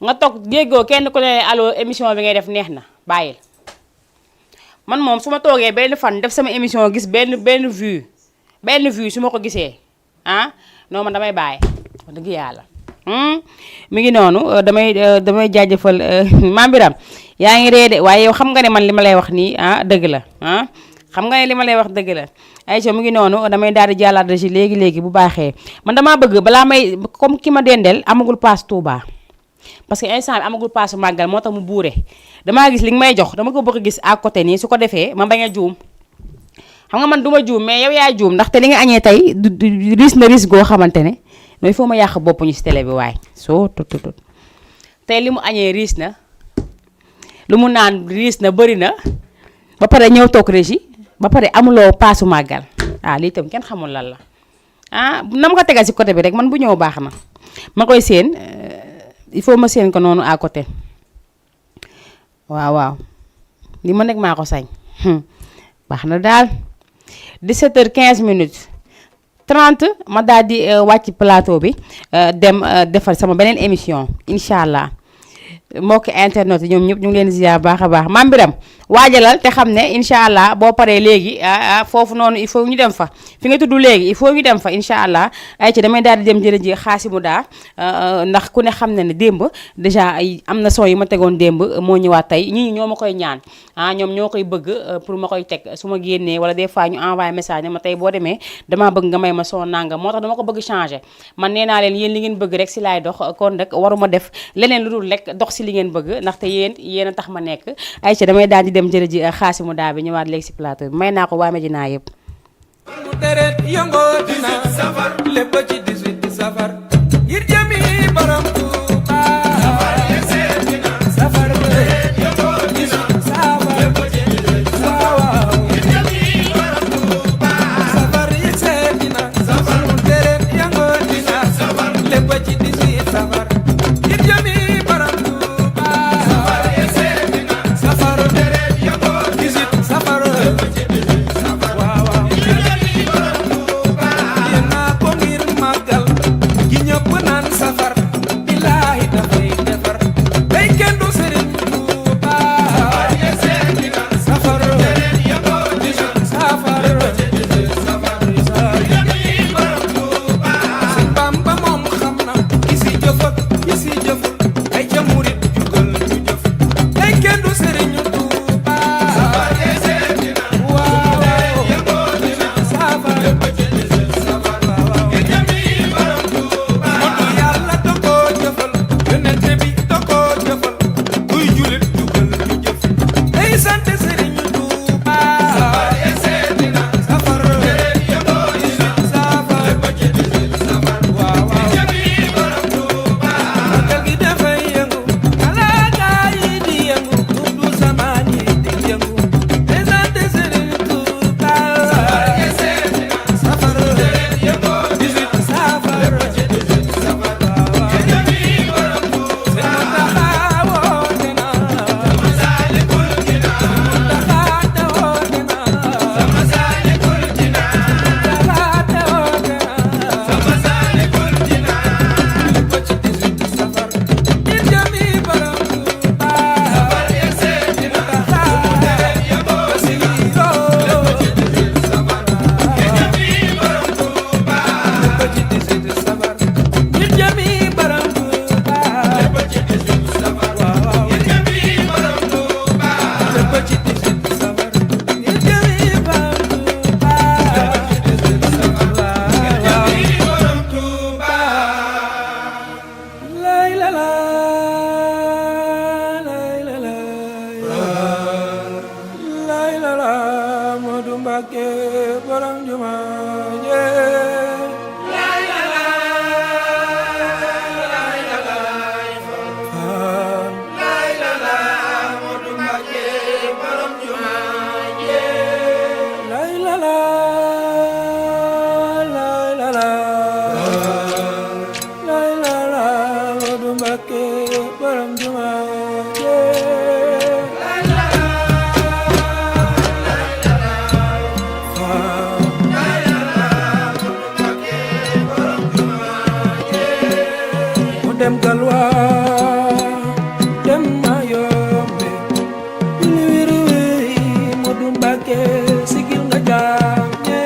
[SPEAKER 1] nga toog déggoo kenn ku ne allo émission bi ngay def neex na bàyyil man moom su ma toogee benn fan def sama émission gis benn vue su ma ko gisee non man damay bàyyi wax dëgg yàlla mi ngi noonu damay jaajëfal Mame Birame yaa ngi ree de waaye yow xam nga ne man li ma lay wax nii dëgg la xam nga ne li ma lay wax dëgg la Aïcha mu ngi noonu damay daal di jàllaat ci léegi bu baaxee man damaa bëgg balaa may comme ki ma dendeel amagul paas Touba parce que instant bi amagul paasu màggal moo tax mu buure damaa gis li nga may jox dama ko bëgg gis à côté nii su ko defee ma bañ a juum xam nga man du ma juum mais yow yaay juum ndaxte li nga añee tey riis na riis goo xamante ne il faut ma yàq bopp ñu si télé bi waaye soo tut tey li mu añee riis na lu mu naan riis na bëri na ba pare ñëw toog régie ba pare amuloo paasu màggal lii itam kenn xamul lan la na ma ko tegal si côté bi rek man bu ñëw baax na ma koy séen il faut ma séen ko noonu à côté waaw li ma nekk maa ko sañ baax na daal 17h15 minutes 30 ma daal di wàcc plateau bi dem defar sama beneen émission incha allah mbokk internet yi ñoom ñëpp ñu ngi leen ziar baax a baax Mame Birame waajalal te xam ne incha allah boo paree léegi foofu noonu il faut ñu dem fa fi nga tudd léegi il faut ñu dem fa incha allah ay ci damay daal di dem jërë ji xaasimu daa ndax ku ne xam na ne démb dèjà ay am na son yi ma tegoon démb moo ñëwaat tey ñii ñoo ma koy ñaan ñoom ñoo koy bëgg pour ma koy teg su ma génnee wala des fois ñu envoyé message ne ma tey boo demee damaa bëgg nga may ma son nanga moo tax dama ko bëgg changer man nee naa leen yéen li ngeen bëgg rek si laay dox kon rek waruma def leneen lu dul rek dox si li ngeen bëgg ndaxte yéen a tax ma nekk ay ci damay daal di dem jërë ji xaasimu daa bi ñëwaat léegi si plateau bi may naa ko waa Medina yëpp
[SPEAKER 4] deret yëngoo dina safar lépp ci 18 safar ngir jëmi borom Tuuba safar deret yëngoo dina safar lépp ci 18 safar ngir jëmi borom Tuuba safar yëgsee dina safar deret yëngoo dina safar lépp ci 18 safar ngir jëmi borom Tuuba safar yëgsee dina safar deret yëngoo 18 safar lépp ci 18 safar waaw Modou Mbacké borom juma je dem galwa dem mayombe wiri wiri Modou Mbacké sigil nga jaame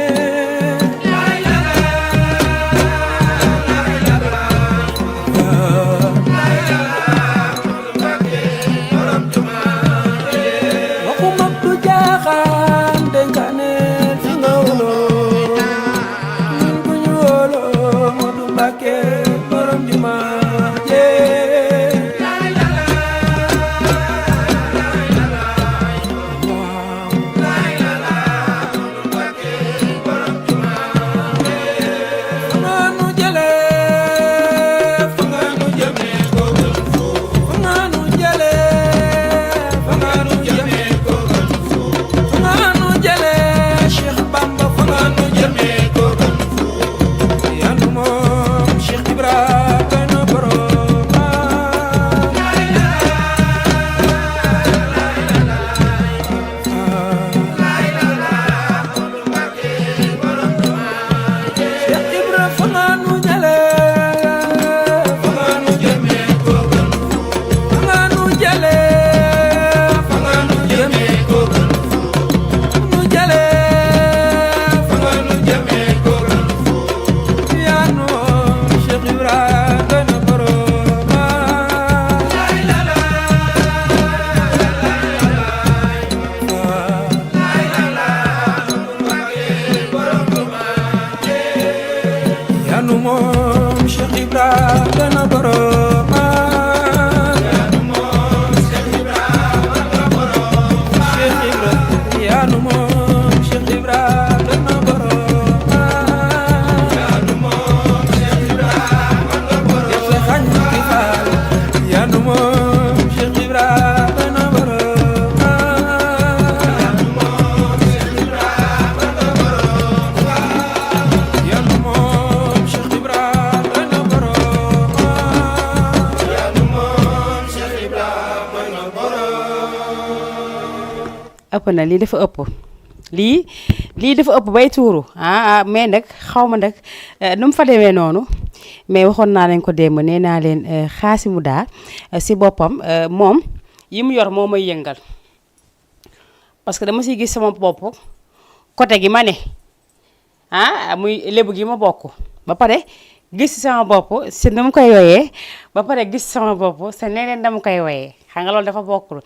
[SPEAKER 4] waxu mag du jaaxaan dénkaane fi nga wolo ñun ku ñu wolo Modou Mbacké borom juma
[SPEAKER 1] ëpp na lii dafa ëpp lii dafa ëpp bay tuuru mais nag xaw ma nag nu mu fa demee noonu mais waxoon naa leen ko démb nee naa leen Khassimou Da si boppam moom yi mu yor moo may yëngal parce que dama siy gis sama bopp côté gi ma ne muy lébu gi ma bokk ba pare gis sama bopp si nu mu koy woyee ba pare gis sama bopp sa neneen dama koy woyee xam nga loolu dafa bokkul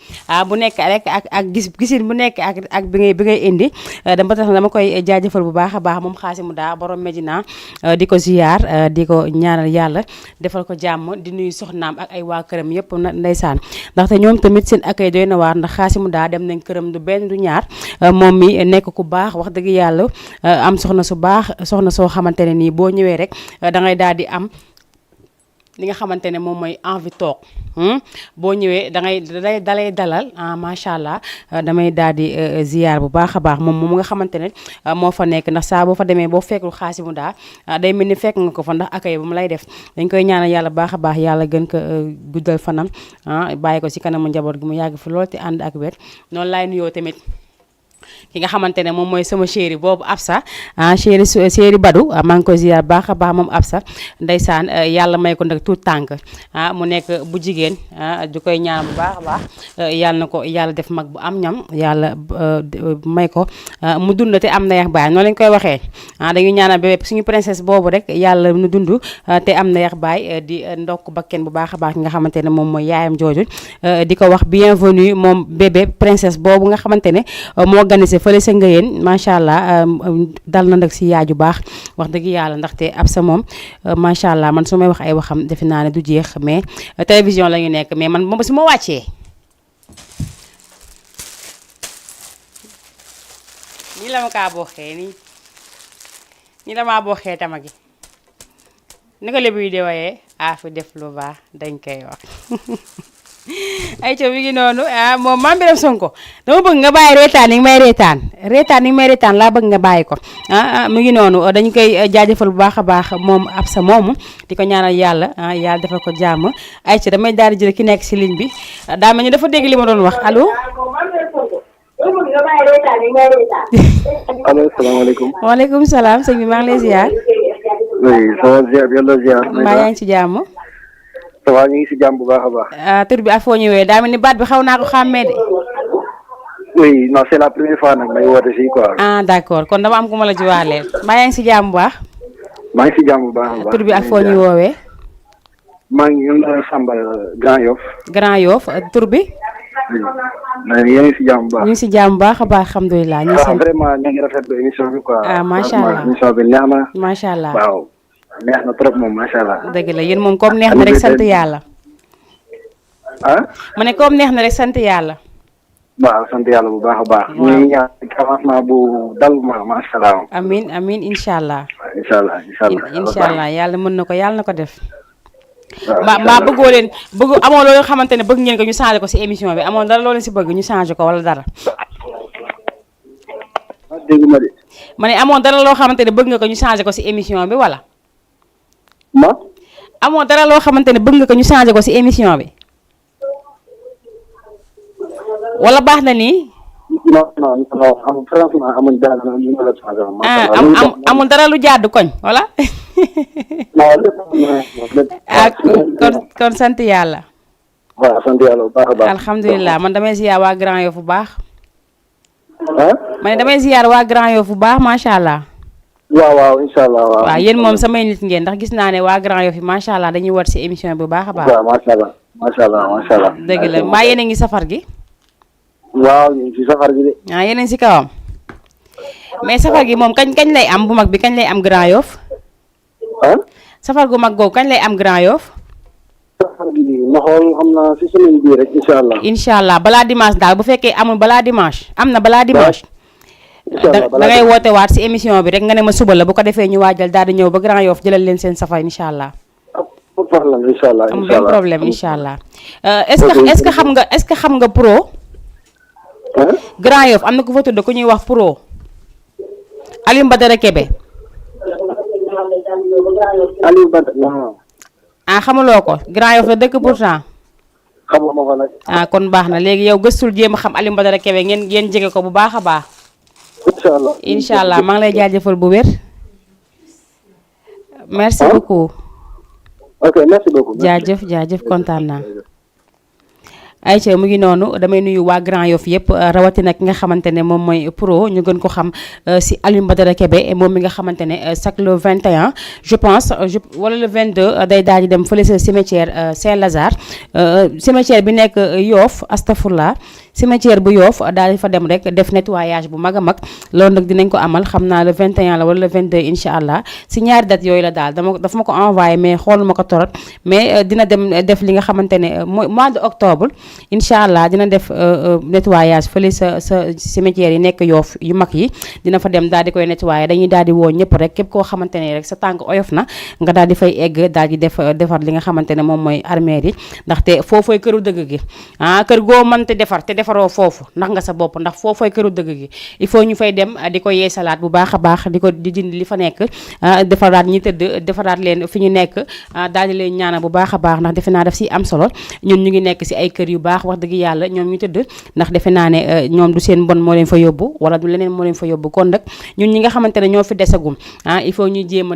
[SPEAKER 1] bu nekk rek ak gisin bu nekk ak bi ngay indi dama tax dama koy jaajëfal bu baax a baax moom Khassimou Da borom Medina di ko ziyaar di ko ñaanal yàlla defal ko jàmm di nuyu soxnaam ak ay waa këram yëpp ndeysaan ndaxte ñoom tamit seen accueil doy na waar ndax Khassimou Da dem nañ këram du benn du ñaar moom mi nekk ku baax wax dëgg yàlla am soxna su baax soxna soo xamante ne nii boo ñëwee rek dangay daal di am li nga xamante ne moom mooy envie toog boo ñëwee dalay dalal macha allah damay daal di ziyaar bu baax a baax moom nga xamante ne moo fa nekk ndax saa boo fa demee boo fekkul Khassimou Da day mel ni fekk nga ko fa ndax accueil bu mu lay def dañ koy ñaanal yàlla baax a baax yàlla gën ko guddal fanam bàyyi ko ci kanamu njaboot gi mu yàgg fi lool te ànd ak wér noonu laay nuyoo tamit ki nga xamante ne moom mooy sama chéri boobu Absa chéri Badou maa ngi koy ziar baax a baax moom Absa ndeysaan yàlla may ko nag tout tànk mu nekk bu jigéen di koy ñaan bu baax a baax yàlla na ko yàlla def mag bu am ñam yàlla may ko mu dund te am na yax baay noonu lañ koy waxee dañuy ñaanal bébé suñu princesse boobu rek yàlla nu dund te am na yax baay di ndokk bakken bu baax a baax ki nga xamante ne moom mooy yaayam jooju di ko wax bienvenue moom bébé princesse boobu nga xamante ne moo organisé fële sa ngëyeen macha allah dal na nag si yaaju baax wax dëgg yàlla ndaxte Absa moom macha allah man su may wax ay waxam defe naa ne du jeex mais télévision la ñu nekk mais man moom su ma wàccee ni la ma kaa boxee ni dama boxee tama gi ni ko lébu yi di wayee fi def lu baax dañ koy wax ay ca mi ngi noonu moom Mame Birame Sonko dama bëgg nga bàyyi reetaan yi may reetaan laa bëgg nga bàyyi ko mi ngi noonu dañ koy jaajëfal bu baax a baax moom Absa moomu di ko ñaanal yàlla yàlla defal ko jàmm ay ca damay daal di jël ki nekk si ligne bi daa mel ni dafa dégg li ma doon wax allo.
[SPEAKER 6] allo salaamaaleykum.
[SPEAKER 1] waaleykum salaam sëñ bi maa ngi lay ziar.
[SPEAKER 6] oui ça va ziar yàlla ziar.
[SPEAKER 1] mbaa yaa ngi ci jàmm.
[SPEAKER 6] ça va ñu ngi si jàmm bu baax a baax.
[SPEAKER 1] tur bi ak foo ñëwee daa mel ni baat bi xaw naa ko xàmmee de.
[SPEAKER 6] oui non c'est la première fois nag may woote fii quoi.
[SPEAKER 1] d'accord kon dama am ku ma la jiwaaleel mbaa yaa ngi si jàmm bu baax.
[SPEAKER 6] maa ngi si jàmm bu baax a baax.
[SPEAKER 1] tur bi ak foo ñu woowee.
[SPEAKER 6] maa ngi Samba Grand Yoff.
[SPEAKER 1] Grand Yoff tur bi.
[SPEAKER 6] yéen a ngi si jàmm bu baax.
[SPEAKER 1] ñu ngi si jàmm bu baax a baax alhamdulilah. ñu ngi sant
[SPEAKER 6] vraiment ñu ngi rafetlu émission bi quoi.
[SPEAKER 1] macha allah
[SPEAKER 6] émission bi neex na.
[SPEAKER 1] macha allah
[SPEAKER 6] waaw neex na trop moom macha allah.
[SPEAKER 1] dëgg la yéen moom comme neex na rek sant yàlla. ma ne comme neex na rek sant yàlla.
[SPEAKER 6] waaw sant yàlla bu baax a baax. ñu ngi ñaan avancement bu dal macha allah.
[SPEAKER 1] amiin amiin incha allah.
[SPEAKER 6] incha allah
[SPEAKER 1] incha allah yàlla mën na ko yàlla na ko def. mbaa bëggoo leen amoo loolu xamante ne bëgg ngeen ko ñu changé ko si émission bi amoon dara loo leen si bëgg ñu changé ko wala dara.
[SPEAKER 6] dégg ma de.
[SPEAKER 1] ma ne amoon dara loo xamante ne bëgg nga ko ñu changé ko si émission bi wala. amoo dara loo xamante ne bëgg nga ko ñu changé ko si émission bi. wala baax na nii.
[SPEAKER 6] non franchement amuñ dara lu ñu la changé.
[SPEAKER 1] amul dara lu jàdd koñ wala. kon sant yàlla.
[SPEAKER 6] waaw sant yàlla bu baax a baax.
[SPEAKER 1] alhamdulilah man damay ziar waa Grand Yoff bu baax. ma ne damay ziar waa Grand Yoff bu baax macha allah.
[SPEAKER 6] waaw incha allah waaw.
[SPEAKER 1] waaw yéen moom samay nit ngeen ndax gis naa ne waa Grand Yoff yi macha allah dañuy war si émission bu baax a baax.
[SPEAKER 6] waaw macha allah.
[SPEAKER 1] dëgg la mbaa yéen a ngi safar gi.
[SPEAKER 6] waaw ñu ngi si safar gi de.
[SPEAKER 1] yéen a ngi si kawam. mais safar gi moom kañ lay am bu mag bi kañ lay am Grand Yoff. safar gu mag googu kañ lay am Grand Yoff.
[SPEAKER 6] safar gi ma xool xam naa si semaine bii rek incha allah.
[SPEAKER 1] incha allah balaa dimanche daal bu fekkee amul balaa dimanche am na balaa dimanche. da ngay woote waat si émission bi rek nga ne ma suba la bu ko defee ñu waajal daal di ñëw ba Grand Yoff jëlal leen seen safar incha allah.
[SPEAKER 6] amul problème incha allah.
[SPEAKER 1] amul benn problème incha allah. est-ce que xam nga pro. Grand Yoff am na ku fa tudd ku ñuy wax pro. Aliou Badara Kébé.
[SPEAKER 6] Aliou Badara non.
[SPEAKER 1] xamuloo ko Grand Yoff la dëkk pourtant.
[SPEAKER 6] xamuma ko nag.
[SPEAKER 1] kon baax na léegi yow gëstul jéem a xam Aliou Badara Kébé ngeen jege ko bu baax a baax. incha allah maa ngi lay jaajëfal bu wér. merci beaucoup.
[SPEAKER 6] ok merci beaucoup.
[SPEAKER 1] jaajëf kontaan naa. Aïcha mu ngi noonu damay nuyu waa Grand Yoff yëpp rawatina ki nga xamante ne moom mooy pro ñu gën ko xam si Aliou Badara Kébé moom mi nga xamante ne chaque le 21 je pense wala le 22 day daal di dem fële sa cimetière Saint-Lazare cimetière bi nekk Yoff astafurlah cimetière bu Yoff daal di fa dem rek def nettoyage bu mag a mag loolu nag dinañ ko amal xam naa le 21 la wala le 22 incha allah si ñaari date yooyu la daal dafa ma ko envoyé mais xooluma ko torop mais dina dem def li nga xamante ne mooy mois de octobre. incha allah dina def nettoyage fële sa cimetière yi nekk Yoff yu mag yi dina fa dem daal di koy nettoyer dañuy daal di woo ñëpp rek képp koo xamante ne rek sa tànk oyof na nga daal di fay egg daal di defar li nga xamante ne moom mooy armère yi ndaxte foofooy këru dëgg gi kër goo mënte defar te defaroo foofu ndax nga sa bopp ndax foofooy këru dëgg gi il faut ñu fay dem di ko yeesalaat bu baax a baax di dindi li fa nekk defaraat ñi tëdd defaraat leen fi ñu nekk daal di leen ñaanal bu baax a baax ndax defe naa daf si am solo ñun ñu ngi nekk si ay kër yu baax wax dëgg yàlla ñoom ñu tëdd ndax defe naa ne ñoom du seen bon moo leen fa yóbbu wala du leneen moo leen fa yóbbu kon nag ñun ñi nga xamante ne ñoo fi desagum il faut ñu jéem a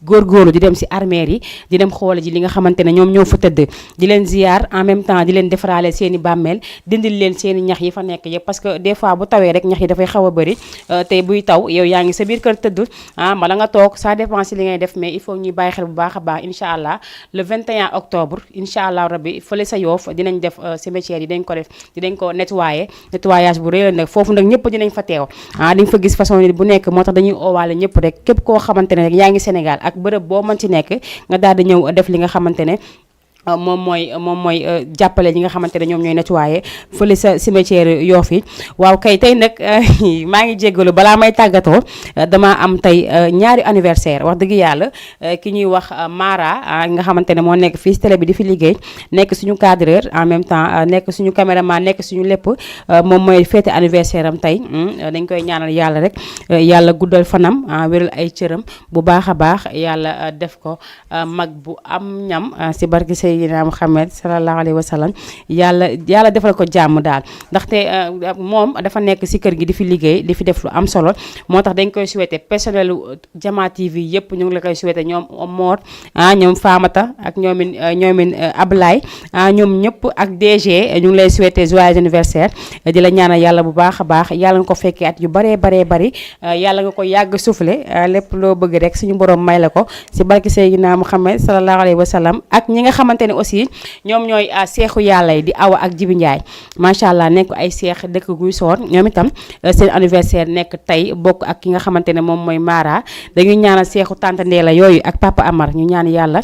[SPEAKER 1] góorgóorlu di dem si armère yi di dem xoole ji li nga xamante ne ñoom ñoo fa tëdd di leen ziyaar en même temps di leen defaraale seen i bàmmeel dindil leen seen i ñax yi fa nekk yëpp parce que des fois bu tawee rek ñax yi dafay xaw a bëri te buy taw yow yaa ngi sa biir kër tëdd bala nga toog ça dépend si li ngay def mais il faut ñuy bàyyi xel bu baax a baax incha allah le 21 octobre incha allah rabbi fële sa Yoff dinañ def cimetière yi dinañ ko nettoyage bu rëy la nag foofu nag ñëpp dinañ fa teew diñ fa gis façon nit bu nekk moo tax dañuy oowaale ñëpp rek képp koo xamante ne rek yaa ngi Sénégal ak bërëb boo mën ci nekk nga daal di ñëw def li nga xamante ne moom mooy jàppale ñi nga xamante ne ñoom ñooy nettoyer fële sa cimetière Yoff yi waaw kay tey nag maa ngi jéggalu balaa may tàggatoo dama am tey ñaari anniversaire wax dëgg yàlla ki ñuy wax Mara nga xamante ne moo nekk fii si télé bi di fi liggéey nekk suñu cadreur en même temps nekk suñu caméraman nekk suñu lépp moom mooy fête anniversaire am tey dañ koy ñaanal yàlla rek yàlla guddal fanam wéral ay cëram bu baax a baax yàlla def ko mag bu am ñam si barki Seydina Muhammad sallallahu alayhi wa sallam yàlla defal ko jàmm daal ndaxte moom dafa nekk si kër gi di fi liggéey di fi def lu am solo moo tax dañ koy souhaiter personnel Jama TV yëpp ñu ngi la koy souhaiter ñoom Mor ñoom Famata ak ñoomin Ablaye ñoom ñëpp ak DG ñu ngi lay souhaiter joyeux anniversaire di la ñaanal yàlla bu baax a baax yàlla nga ko fekkee at yu baree bari yàlla nga ko yàgg soufflé lépp loo bëgg rek suñu borom may la ko si barki Seydina Muhammad sallallahu alayhi wa sallam ak ñi nga xamante ne aussi ñoom ñooy seexu yàlla yi di Awa ak Jibi Ndiaye macha allah nekk ay seex dëkk guy soor ñoom itam seen anniversaire nekk tey bokk ak ki nga xamante ne moom mooy Mara dañuy ñaanal seexu tante Ndeela yooyu ak papa Amar ñu ñaan yàlla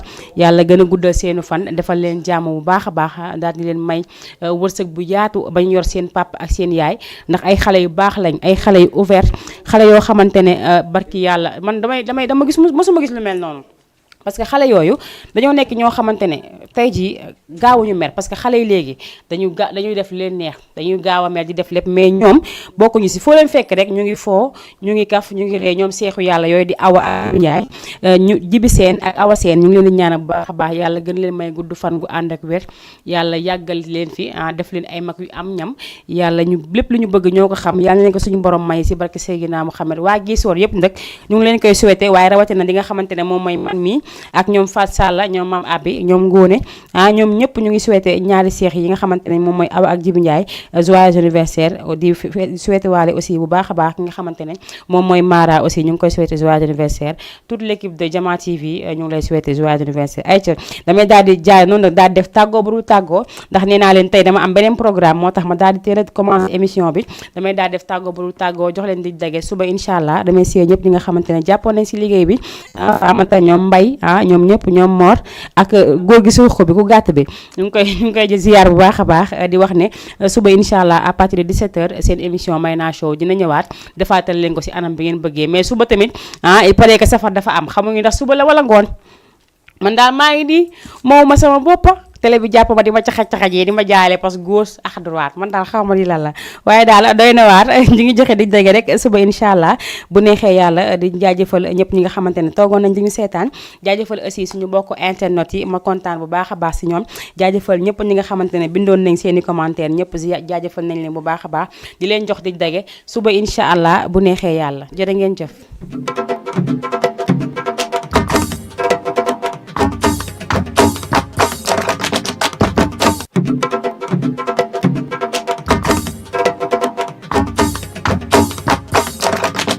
[SPEAKER 1] gën a guddal seenu fan defal leen jàmm bu baax a baax daal di leen may wërsëg bu yaatu bañ yor seen papa ak seen yaay ndax ay xale yu baax lañ ay xale yu ouvert xale yoo xamante ne barki yàlla man dama gis mosuma gis lu mel noonu parce que xale yooyu dañoo nekk ñoo xamante ne tey jii gaawuñu mer parce que xale yi léegi dañuy def leen neex dañuy gaaw a mer di def lépp mais ñoom bokkuñu si foo leen fekk rek ñu ngi foo ñu ngi kaf ñu ngi ree ñoom seexu yàlla yooyu di Awa ak Ndiaye ñu Jibi Seen ak Awa Seen ñu ngi leen di ñaan bu baax a baax yàlla gën leen may gudd fan gu ànd ak wér yàlla yàggal leen fi def leen ay mag yu am ñam yàlla ñu lépp lu ñu bëgg ñoo ko xam yàlla leen ko suñu borom may si barke Seydina Muhammad waa Gisoor yëpp nag ñu ngi leen koy souhaité waaye rawatina di nga xamante ne moom mooy man mi ak ñoom Fat Salla ñoom Mam Abi ñoom Ngóone ñoom ñëpp ñu ngi souhaité ñaari seex yi nga xamante ne moom mooy Awa ak Jibi Ndiaye joyeux anniversaire di souhaité waale aussi bu baax a baax ki nga xamante ne moom mooy Mara aussi ñu ngi koy souhaité joyeux anniversaire toute l'équipe de Jama TV ñu ngi lay souhaité joyeux anniversaire ay ca damay daal di jaay noonu nag daal di def tàggoo bu dul tàggoo ndax nee naa leen tey dama am beneen programme moo tax ma daal di teel a commencé émission bi damay daal di def tàggoo bu dul tàggoo jox leen di dage suba incha allah damay siyee ñëpp ñi nga xamante ne jàppoon nañ si liggéey bi amata ñoom Mbay ñoom ñëpp ñoom Mor ak góor gi suuxu bi ku gàtt bi ñu ngi koy ziar bu baax a baax di wax ne suba incha allah à partir de 17h seen émission Mayna Show dina ñëwaat defaatal leen ko si anam bi ngeen bëggee mais suba tamit il paraît que safar dafa am xamuñu ndax suba la wala ngoon man daal maa ngi nii moo ma sama boppa télé bi jàpp ma di ma caxaj-caxajee di ma jaale parce que gauche ak droite man daal xaw ma di lan la waaye daal doy na waar ñu ngi joxe di dégg rek suba incha allah bu neexee yàlla di jaajëfal ñëpp ñi nga xamante ne toogoon nañ di ñu seetaan jaajëfal aussi suñu bokk internet yi ma kontaan bu baax a baax si ñoom jaajëfal ñëpp ñi nga xamante ne bindoon nañ seen i commentaire ñëpp jaajëfal nañ leen bu baax a baax di leen jox di dégg suba incha allah bu neexee yàlla jërë ngeen jëf